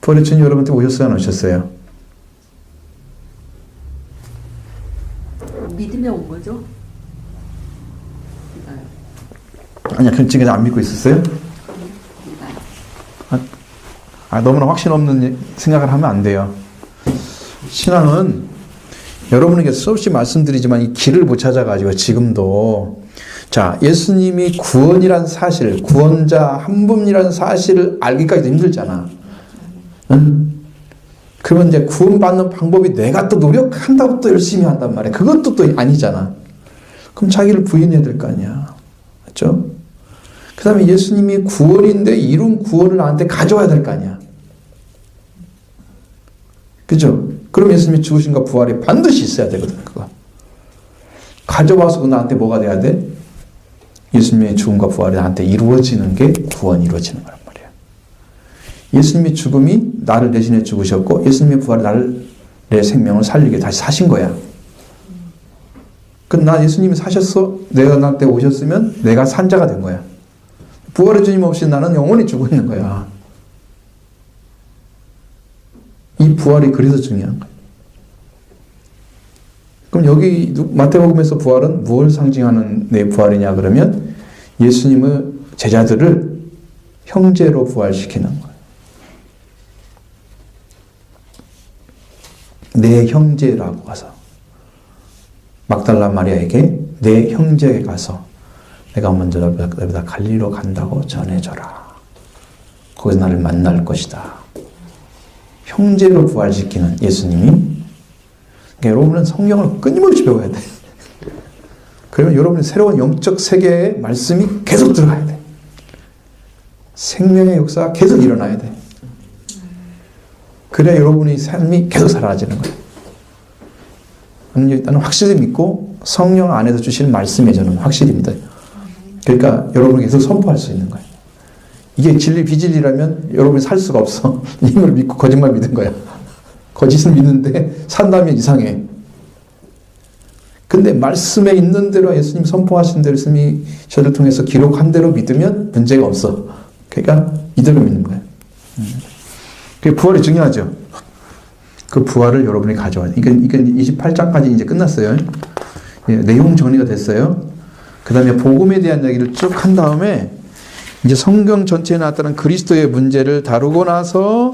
부활의 주님 여러분한테 오셨어요 안 오셨어요? 믿으면 온 거죠? 아니야, 그런 지금 안 믿고 있었어요? 너무나 확신 없는 생각을 하면 안 돼요. 신앙은 여러분에게 수없이 말씀드리지만 이 길을 못 찾아가지고 지금도 자, 예수님이 구원이란 사실, 구원자 한 분이라는 사실을 알기까지도 힘들잖아. 응? 그러면 이제 구원받는 방법이 내가 또 노력한다고 또 열심히 한단 말이야. 그것도 또 아니잖아. 그럼 자기를 부인해야 될 거 아니야. 맞죠? 그 다음에 예수님이 구원인데 이룬 구원을 나한테 가져와야 될 거 아니야. 그죠? 그럼 예수님이 죽으신과 부활이 반드시 있어야 되거든, 그거. 가져와서 나한테 뭐가 돼야 돼? 예수님의 죽음과 부활이 나한테 이루어지는 게 구원이 이루어지는 거란 말이야. 예수님의 죽음이 나를 대신해 죽으셨고, 예수님의 부활이 나를, 내 생명을 살리게 다시 사신 거야. 그럼 나 예수님이 사셨어? 내가 나한테 오셨으면 내가 산 자가 된 거야. 부활의 주님 없이 나는 영원히 죽어 있는 거야. 이 부활이 그래서 중요한 거야. 그럼 여기 마태복음에서 부활은 무엇을 상징하는 내 부활이냐 그러면 예수님의 제자들을 형제로 부활시키는 거예요. 내 형제라고 가서 막달라 마리아에게 내 형제에 가서 내가 먼저 너희보다 갈릴리로 간다고 전해줘라. 거기서 나를 만날 것이다. 형제로 부활시키는 예수님이, 그러니까 여러분은 성경을 끊임없이 배워야 돼. 그러면 여러분의 새로운 영적 세계의 말씀이 계속 들어가야 돼. 생명의 역사가 계속 일어나야 돼. 그래야 여러분의 삶이 계속 살아지는 거예요. 나는 확실히 믿고 성령 안에서 주시는 말씀에 저는 확실히 믿어요. 그러니까 여러분이 계속 선포할 수 있는 거예요. 이게 진리 비진리라면 여러분이 살 수가 없어. 힘을 믿고 거짓말 믿은 거야. 거짓을 믿는데 산다면 이상해. 근데 말씀에 있는 대로 예수님 선포하신 대로 예수님이 저를 통해서 기록한 대로 믿으면 문제가 없어. 그러니까 이대로 믿는 거예요. 그 부활이 중요하죠. 그 부활을 여러분이 가져와요. 이건 28장까지 이제 끝났어요. 예, 내용 정리가 됐어요. 그 다음에 복음에 대한 이야기를 쭉 한 다음에 이제 성경 전체에 나타난 그리스도의 문제를 다루고 나서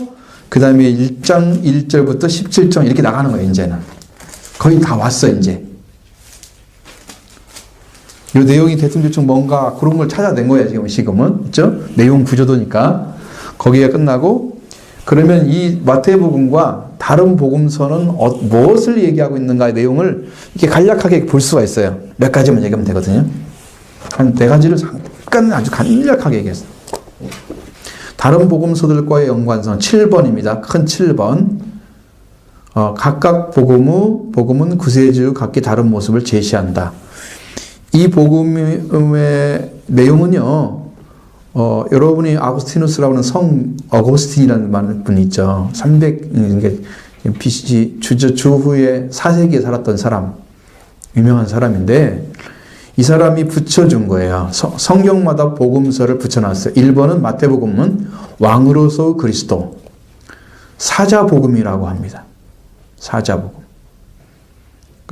그 다음에 1장 1절부터 17장 이렇게 나가는 거예요. 이제는 거의 다 왔어. 이제 이 내용이 대충 뭔가 그런 걸 찾아낸 거예요. 지금은 그렇죠? 내용 구조도니까 거기에 끝나고, 그러면 이 마태복음과 다른 복음서는 무엇을 얘기하고 있는가의 내용을 이렇게 간략하게 볼 수가 있어요. 몇 가지만 얘기하면 되거든요. 한 4가지를 잠깐 아주 간략하게 얘기했어요. 다른 복음서들과의 연관성 7번입니다. 큰 7번. 각각 복음은 구세주 각기 다른 모습을 제시한다. 이 복음의 내용은요, 여러분이 아구스티누스라고 하는 성 어거스틴이라는 분이 있죠. 300, BC 주후에 4세기에 살았던 사람, 유명한 사람인데, 이 사람이 붙여준 거예요. 성경마다 복음서를 붙여놨어요. 1번은 마태복음은 왕으로서 그리스도, 사자복음이라고 합니다. 사자복음.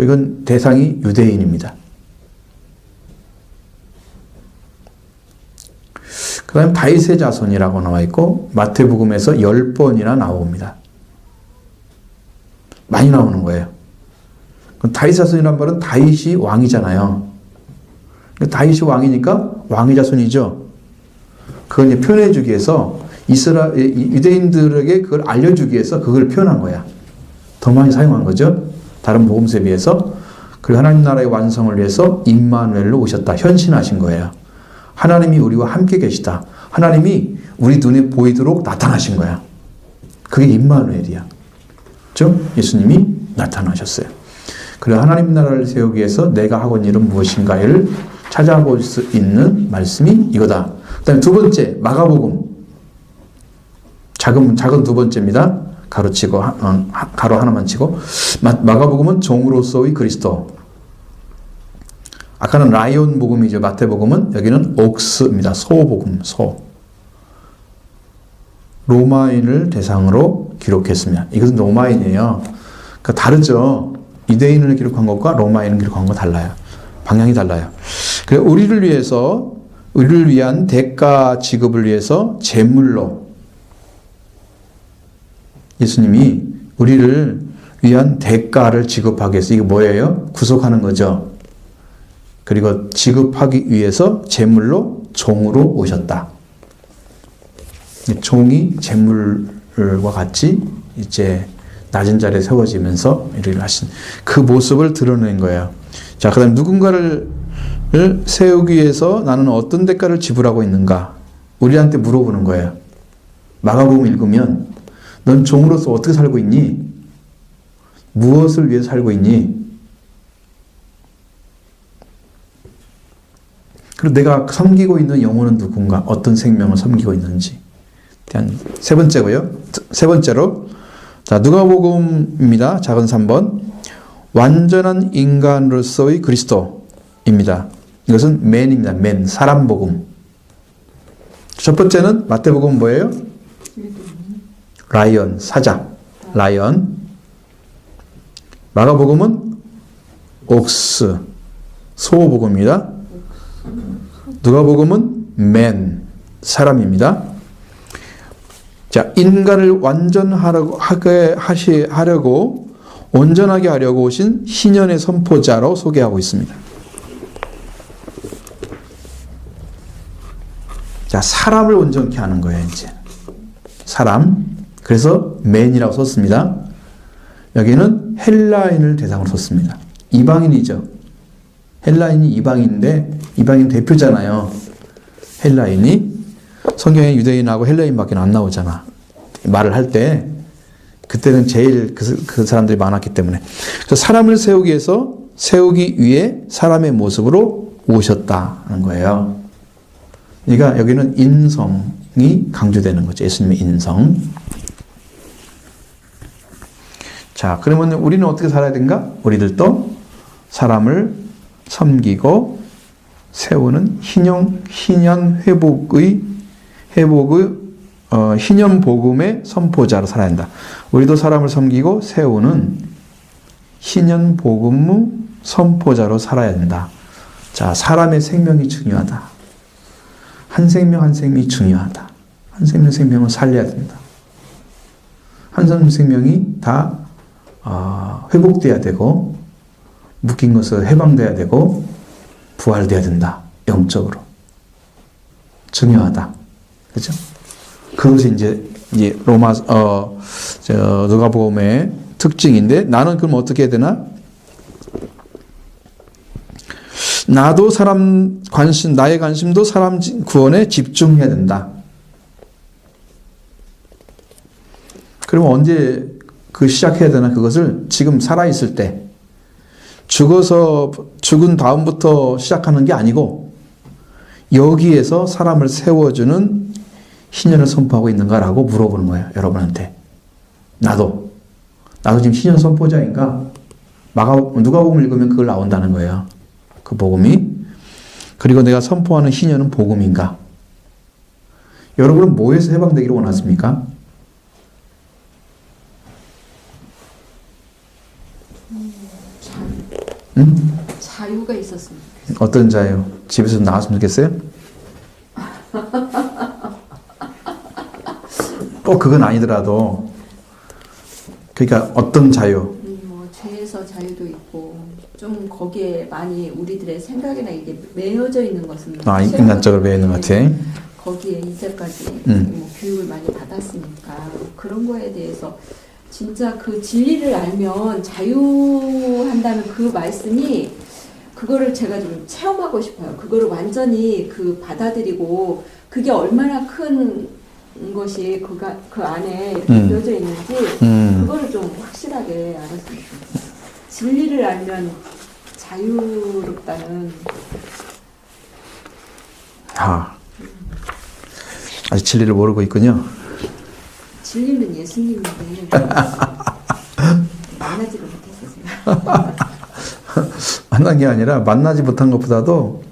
이건 대상이 유대인입니다. 그 다음에 다윗의 자손이라고 나와 있고 마태복음에서 10번이나 나옵니다. 많이 나오는 거예요. 다윗 자손이란 말은 다윗이 왕이잖아요. 다윗이 왕이니까 왕의 자손이죠. 그걸 이제 표현해주기 위해서 유대인들에게 그걸 알려주기 위해서 그걸 표현한 거야. 더 많이 사용한 거죠. 다른 복음서에 비해서. 그리고 하나님 나라의 완성을 위해서 임마누엘로 오셨다. 현신하신 거예요. 하나님이 우리와 함께 계시다. 하나님이 우리 눈에 보이도록 나타나신 거야. 그게 임마누엘이야. 그렇죠? 예수님이 나타나셨어요. 그래서 하나님 나라를 세우기 위해서 내가 하고 있는 일은 무엇인가를 찾아볼 수 있는 말씀이 이거다. 그 다음에 2번째, 마가복음. 작은 2번째입니다. 가로치고, 가로 하나만 치고. 마가복음은 종으로서의 그리스도. 아까는 라이온 복음이죠. 마태복음은 여기는 옥스입니다. 소복음, 소. 로마인을 대상으로 기록했습니다. 이것은 로마인이에요. 그러니까 다르죠. 유대인을 기록한 것과 로마인을 기록한 거 달라요. 방향이 달라요. 그래서 우리를 위한 대가 지급을 위해서 제물로 예수님이 우리를 위한 대가를 지급하기 위해서, 이게 뭐예요? 구속하는 거죠. 그리고 지급하기 위해서 제물로 종으로 오셨다. 종이 제물과 같이 이제 낮은 자리에 세워지면서 일을 하신 그 모습을 드러낸 거예요. 자, 그 다음에 누군가를 세우기 위해서 나는 어떤 대가를 지불하고 있는가? 우리한테 물어보는 거예요. 마가복음 읽으면 넌 종으로서 어떻게 살고 있니? 무엇을 위해 살고 있니? 그리고 내가 섬기고 있는 영혼은 누군가? 어떤 생명을 섬기고 있는지. 세 번째고요. 세 번째로 자, 누가복음입니다. 작은 3번. 완전한 인간으로서의 그리스도입니다. 이것은 맨입니다. 맨, 사람 복음. 첫 번째는 마태복음 뭐예요? 라이언, 사자, 라이언. 마가복음은 옥스, 소 복음입니다. 누가복음은 맨, 사람입니다. 자, 인간을 하려고 온전하게 하려고 오신 희년의 선포자로 소개하고 있습니다. 자, 사람을 온전케 하는 거예요, 이제. 사람. 그래서 맨이라고 썼습니다. 여기는 헬라인을 대상으로 썼습니다. 이방인이죠. 헬라인이 이방인인데, 이방인 대표잖아요. 헬라인이. 성경에 유대인하고 헬라인밖에 안 나오잖아. 말을 할 때 그때는 제일 그 사람들이 많았기 때문에. 그래서 사람을 세우기 위해 사람의 모습으로 오셨다는 거예요. 그러니까 여기는 인성이 강조되는 거죠. 예수님의 인성. 자, 그러면 우리는 어떻게 살아야 되는가? 우리들도 사람을 섬기고 세우는 희년 희년 복음의 선포자로 살아야 한다. 우리도 사람을 섬기고 세우는 희년 복음의 선포자로 살아야 된다. 자, 사람의 생명이 중요하다. 한 생명 한 생명이 중요하다. 한 생명을 살려야 된다. 한 생명이 다 회복돼야 되고 묶인 것을 해방돼야 되고 부활돼야 된다. 영적으로. 중요하다. 그죠? 그것이 이제 누가복음의 특징인데, 나는 그럼 어떻게 해야 되나? 나도 나의 관심도 사람 구원에 집중해야 된다. 그러면 언제 시작해야 되나? 그것을 지금 살아있을 때, 죽은 다음부터 시작하는 게 아니고, 여기에서 사람을 세워주는 희년을 선포하고 있는가라고 물어보는 거예요. 여러분한테. 나도 지금 희년 선포자인가? 누가복음을 읽으면 그걸 나온다는 거예요. 그 복음이. 그리고 내가 선포하는 희년은 복음인가? 여러분은 뭐에서 해방되기를 원하십니까? 자유가 있었으면 좋겠어요. 어떤 자유? 집에서 나왔으면 좋겠어요? 꼭 그건 아니더라도, 그러니까 어떤 자유? 죄에서 자유도 있고, 좀 거기에 많이 우리들의 생각이나 이게 매여져 있는 것은 인간적으로 매여 있는 것 같아. 거기에 이제까지 교육을 많이 받았으니까 그런 거에 대해서 진짜 그 진리를 알면 자유한다는 그 말씀이, 그거를 제가 좀 체험하고 싶어요. 그거를 완전히 받아들이고, 그게 얼마나 큰 것이 그 안에 이렇게 되어져 있는지 그거를 좀 확실하게 알았으면 좋겠어요. 진리를 알면 자유롭다는. 아직 진리를 모르고 있군요. 진리는 예수님인데 만나지를 못했어요. 만난 게 아니라 만나지 못한 것보다도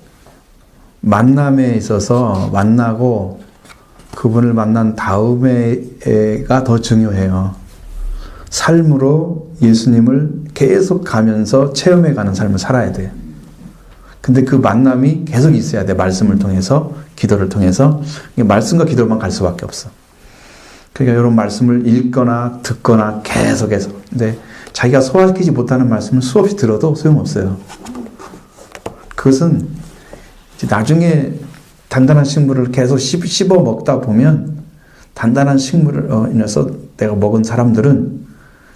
만남에 있어서 만나고 그분을 만난 다음에가 더 중요해요. 삶으로 예수님을 계속 가면서 체험해가는 삶을 살아야 돼요. 근데 그 만남이 계속 있어야 돼. 말씀을 통해서, 기도를 통해서. 말씀과 기도만 갈 수밖에 없어. 그러니까 이런 말씀을 읽거나 듣거나 계속해서. 근데 자기가 소화시키지 못하는 말씀을 수없이 들어도 소용없어요. 그것은 이제 나중에 단단한 식물을 계속 씹어 먹다 보면 단단한 식물을 인해서 내가 먹은 사람들은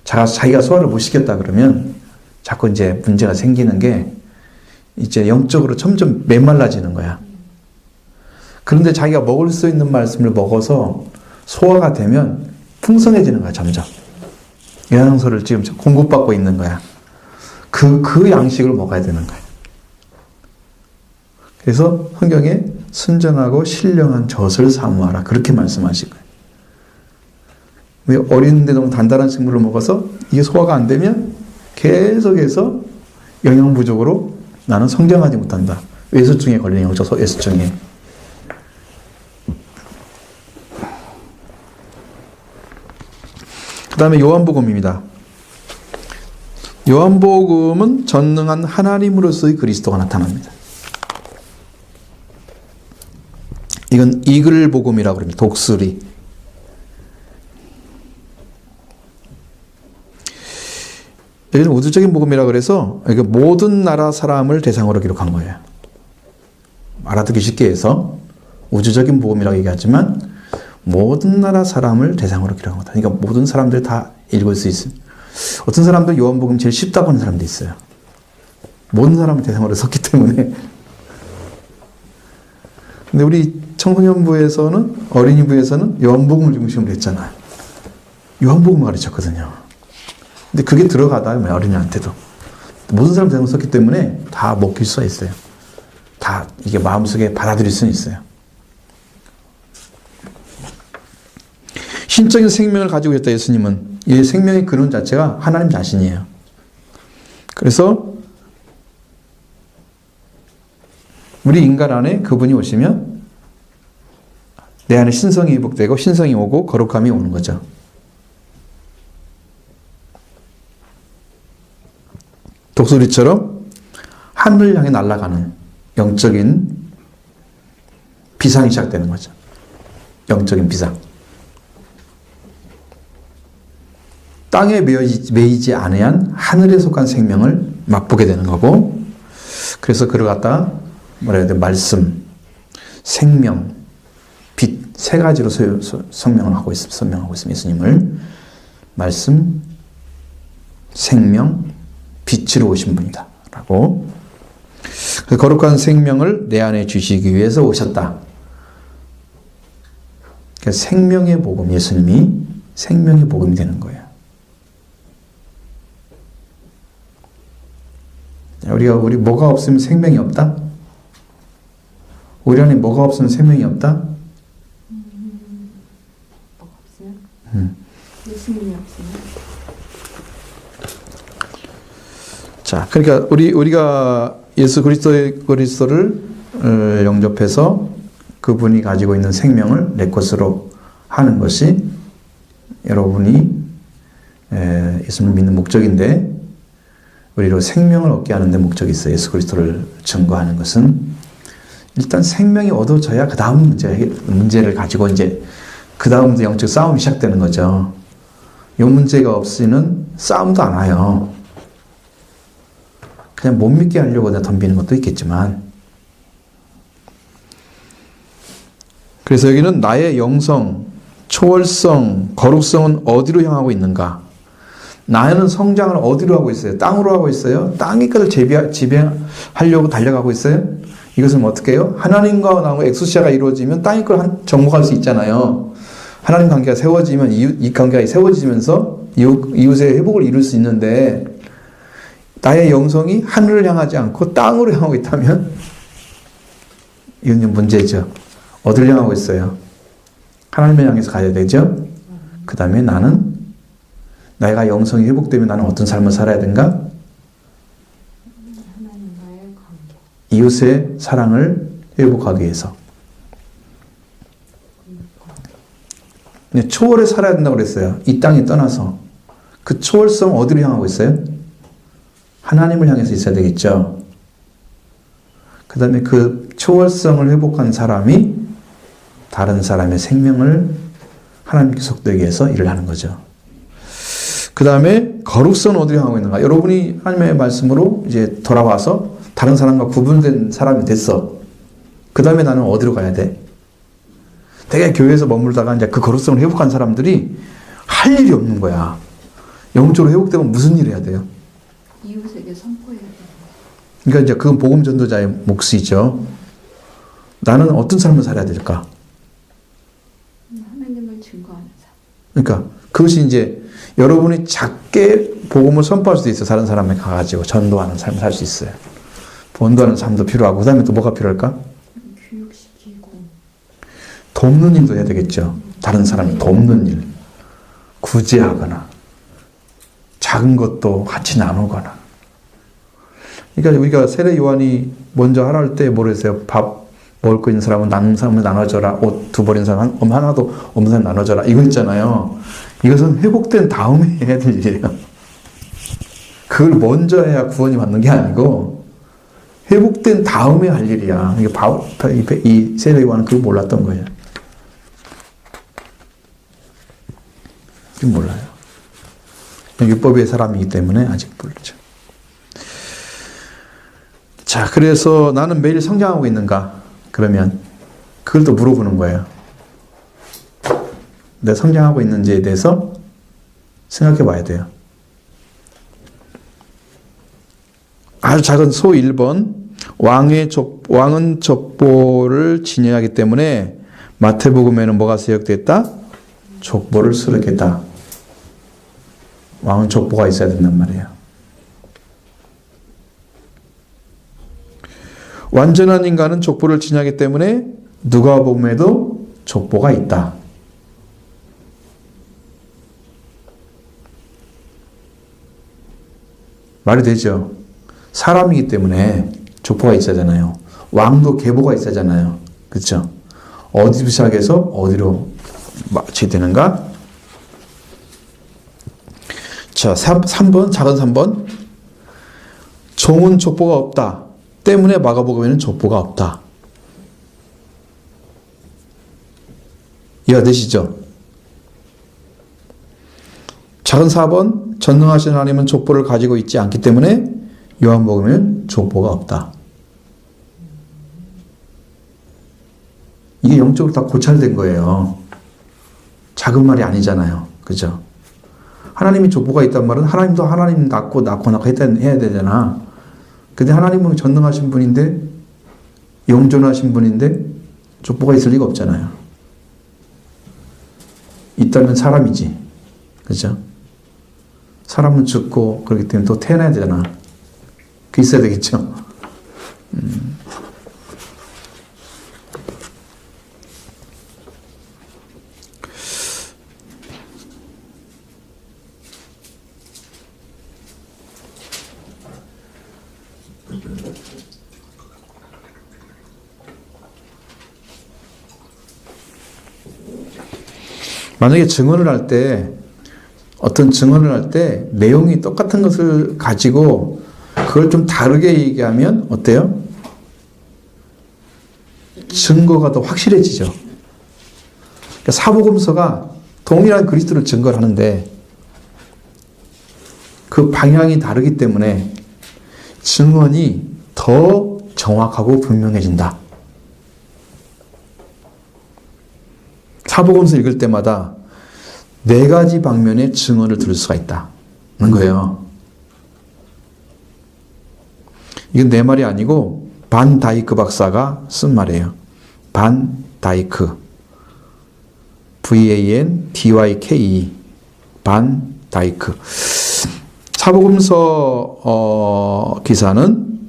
자기가 소화를 못 시켰다 그러면 자꾸 이제 문제가 생기는 게 이제 영적으로 점점 메말라지는 거야. 그런데 자기가 먹을 수 있는 말씀을 먹어서 소화가 되면 풍성해지는 거야, 점점. 영양소를 지금 공급받고 있는 거야. 그 양식을 먹어야 되는 거야. 그래서 성경에 순전하고 신령한 젖을 사모하라. 그렇게 말씀하신 거예요. 왜 어린데 너무 단단한 식물을 먹어서 이게 소화가 안 되면 계속해서 영양 부족으로 나는 성장하지 못한다. 외수증에 걸리는 거죠. 외수증에. 그 다음에 요한복음입니다. 요한복음은 전능한 하나님으로서의 그리스도가 나타납니다. 이건 이글복음이라고 합니다. 독수리. 여기는 우주적인 복음이라고 그래서 모든 나라 사람을 대상으로 기록한 거예요. 알아듣기 쉽게 해서 우주적인 복음이라고 얘기하지만 모든 나라 사람을 대상으로 기록한 거다. 그러니까 모든 사람들 다 읽을 수 있습니다. 어떤 사람들 요한복음 제일 쉽다고 하는 사람도 있어요. 모든 사람을 대상으로 썼기 때문에. 근데 우리 청소년부에서는, 어린이부에서는 요한복음을 중심으로 했잖아요. 요한복음을 가르쳤거든요. 근데 그게 들어가다, 어린이한테도. 모든 사람 대상으로 썼기 때문에 다 먹힐 수가 있어요. 다 이게 마음속에 받아들일 수는 있어요. 신적인 생명을 가지고 있다, 예수님은. 이 생명의 근원 자체가 하나님 자신이에요. 그래서 우리 인간 안에 그분이 오시면 내 안에 신성이 회복되고 신성이 오고 거룩함이 오는 거죠. 독수리처럼 하늘을 향해 날아가는 영적인 비상이 시작되는 거죠. 영적인 비상. 땅에 매이지 않으한 하늘에 속한 생명을 맛보게 되는 거고, 그래서 그를 갖다 뭐라 해야 돼? 말씀, 생명, 빛 세 가지로 설명하고 있습니다. 예수님을 말씀, 생명, 빛으로 오신 분이다 라고. 그 거룩한 생명을 내 안에 주시기 위해서 오셨다. 그러니까 생명의 복음, 예수님이 생명의 복음이 되는 거예요. 우리 뭐가 없으면 생명이 없다? 우리 안에 뭐가 없으면 생명이 없다? 뭐가 없으면? 예수님이 없으면? 자, 그러니까 우리가 예수 그리스도를 영접해서 그분이 가지고 있는 생명을 내 것으로 하는 것이 여러분이 예수님을 믿는 목적인데, 우리로 생명을 얻게 하는 데 목적이 있어요. 예수 그리스도를 증거하는 것은 일단 생명이 얻어져야 그 다음 문제를 가지고 이제 그 다음부터 영적 싸움이 시작되는 거죠. 이 문제가 없이는 싸움도 안 와요. 그냥 못 믿게 하려고 덤비는 것도 있겠지만. 그래서 여기는 나의 영성, 초월성, 거룩성은 어디로 향하고 있는가? 나는 성장을 어디로 하고 있어요? 땅으로 하고 있어요? 땅의 것을 지배하려고 달려가고 있어요? 이것은 어떻게 해요? 하나님과 나하고 엑소시아가 이루어지면 땅의 걸 정복할 수 있잖아요. 하나님 관계가 세워지면 이 관계가 세워지면서 이웃의 회복을 이룰 수 있는데, 나의 영성이 하늘을 향하지 않고 땅으로 향하고 있다면 이건 문제죠. 어디를 향하고 있어요? 하나님을 향해서 가야 되죠. 그 다음에 나는 내가 영성이 회복되면 나는 어떤 삶을 살아야 되는가? 하나님과의 관계. 이웃의 사랑을 회복하기 위해서. 근데 초월에 살아야 된다고 그랬어요. 이 땅에 떠나서. 그 초월성 어디로 향하고 있어요? 하나님을 향해서 있어야 되겠죠. 그 다음에 그 초월성을 회복한 사람이 다른 사람의 생명을 하나님께 속되게 해서 일을 하는 거죠. 그 다음에 거룩성은 어디로 향하고 있는가? 여러분이 하나님의 말씀으로 이제 돌아와서 다른 사람과 구분된 사람이 됐어. 그 다음에 나는 어디로 가야 돼? 되게 교회에서 머물다가 이제 그 거룩성을 회복한 사람들이 할 일이 없는 거야. 영적으로 회복되면 무슨 일 해야 돼요? 이웃에게 선포해야 돼요. 그러니까 이제 그건 복음 전도자의 몫이죠. 나는 어떤 삶을 살아야 될까? 하나님을 증거하는 삶. 그러니까 그것이 이제 여러분이 작게 복음을 선포할 수도 있어요. 다른 사람에 가가지고 전도하는 삶을 살 수 있어요. 전도하는 삶도 필요하고 그 다음에 또 뭐가 필요할까? 교육시키고 돕는 일도 해야 되겠죠. 다른 사람이 돕는 일. 구제하거나 작은 것도 같이 나누거나. 그러니까 우리가 세례 요한이 먼저 하라 할 때 뭐라 했어요? 밥 먹을 거 있는 사람은 나눈 사람을 나눠줘라. 옷 두 벌 있는 사람 하나도 없는 사람 나눠줘라. 이거 있잖아요. 이것은 회복된 다음에 해야 될 일이에요. 그걸 먼저 해야 구원이 받는 게 아니고 회복된 다음에 할 일이야. 이 세례 요한은 그걸 몰랐던 거예요. 지금 몰라요. 율법의 사람이기 때문에 아직 모르죠. 자, 그래서 나는 매일 성장하고 있는가? 그러면 그걸 또 물어보는 거예요. 내가 성장하고 있는지에 대해서 생각해 봐야 돼요. 아주 작은 소 1번. 왕은 족보를 지녀하기 때문에 마태복음에는 뭐가 서약됐다? 족보를 수록했다. 왕은 족보가 있어야 된단 말이에요. 완전한 인간은 족보를 지녀하기 때문에 누가복음에도 족보가 있다. 말이 되죠? 사람이기 때문에 족보가 있어야 되잖아요. 왕도 계보가 있어야 하잖아요. 그렇죠? 어디부터 시작해서 어디로 마치게 되는가? 자, 3번, 작은 3번. 종은 족보가 없다. 때문에 마가복음에는 족보가 없다. 이해가 되시죠? 작은 4번. 전능하신 하나님은 족보를 가지고 있지 않기 때문에 요한복음에는 족보가 없다. 이게 영적으로 다 고찰된 거예요. 작은 말이 아니잖아요. 그죠? 하나님이 족보가 있단 말은 하나님도 하나님 낳고 해야 되잖아. 근데 하나님은 전능하신 분인데 영존하신 분인데 족보가 있을 리가 없잖아요. 있다면 사람이지. 그죠? 사람은 죽고 그렇기 때문에 또 태어나야 되잖아. 그 있어야 되겠죠? 만약에 증언을 할 때, 어떤 증언을 할 때 내용이 똑같은 것을 가지고 그걸 좀 다르게 얘기하면 어때요? 증거가 더 확실해지죠. 그러니까 사복음서가 동일한 그리스도를 증거를 하는데 그 방향이 다르기 때문에 증언이 더 정확하고 분명해진다. 사복음서 읽을 때마다 4가지 방면의 증언을 들을 수가 있다는 거예요. 이건 내 말이 아니고 반 다이크 박사가 쓴 말이에요. 반 다이크. VANDYKE. 반 다이크. 사복음서 기사는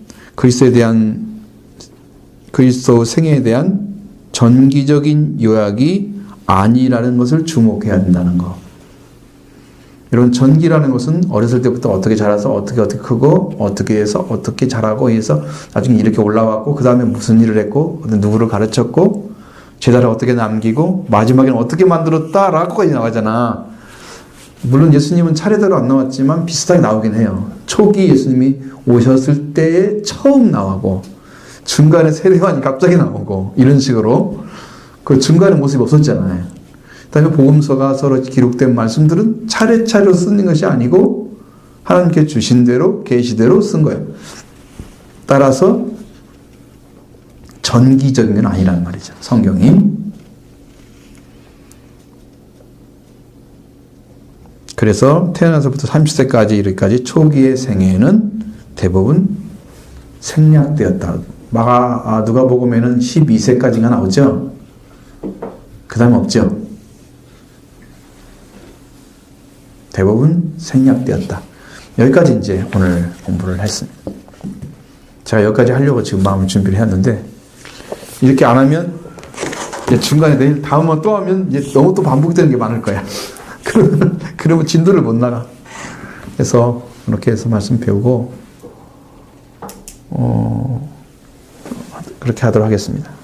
그리스도 생애에 대한 전기적인 요약이 아니라는 것을 주목해야 된다는 거. 이런 전기라는 것은 어렸을 때부터 어떻게 자라서 어떻게 크고 어떻게 해서 어떻게 자라고 해서 나중에 이렇게 올라왔고 그 다음에 무슨 일을 했고 누구를 가르쳤고 제자를 어떻게 남기고 마지막에는 어떻게 만들었다라고까지 나가잖아. 물론 예수님은 차례대로 안 나왔지만 비슷하게 나오긴 해요. 초기 예수님이 오셨을 때에 처음 나오고 중간에 세례요한이 갑자기 나오고 이런 식으로 그 중간에 모습이 없었잖아요. 그다음에 복음서가 서로 기록된 말씀들은 차례차례로 쓰는 것이 아니고 하나님께 주신 대로 계시대로 쓴 거예요. 따라서 전기적인 건 아니라는 말이죠. 성경이. 그래서 태어나서부터 30세까지 이르기까지 초기의 생애는 대부분 생략되었다. 누가복음에는 12세까지가 나오죠. 그 다음 없죠. 대부분 생략되었다. 여기까지 이제 오늘 공부를 했습니다. 제가 여기까지 하려고 지금 마음을 준비를 했는데 이렇게 안 하면 이제 중간에 내일 다음만 또 하면 이제 너무 또 반복되는 게 많을 거야. 그러면 진도를 못 나가. 그래서 이렇게 해서 말씀 배우고 그렇게 하도록 하겠습니다.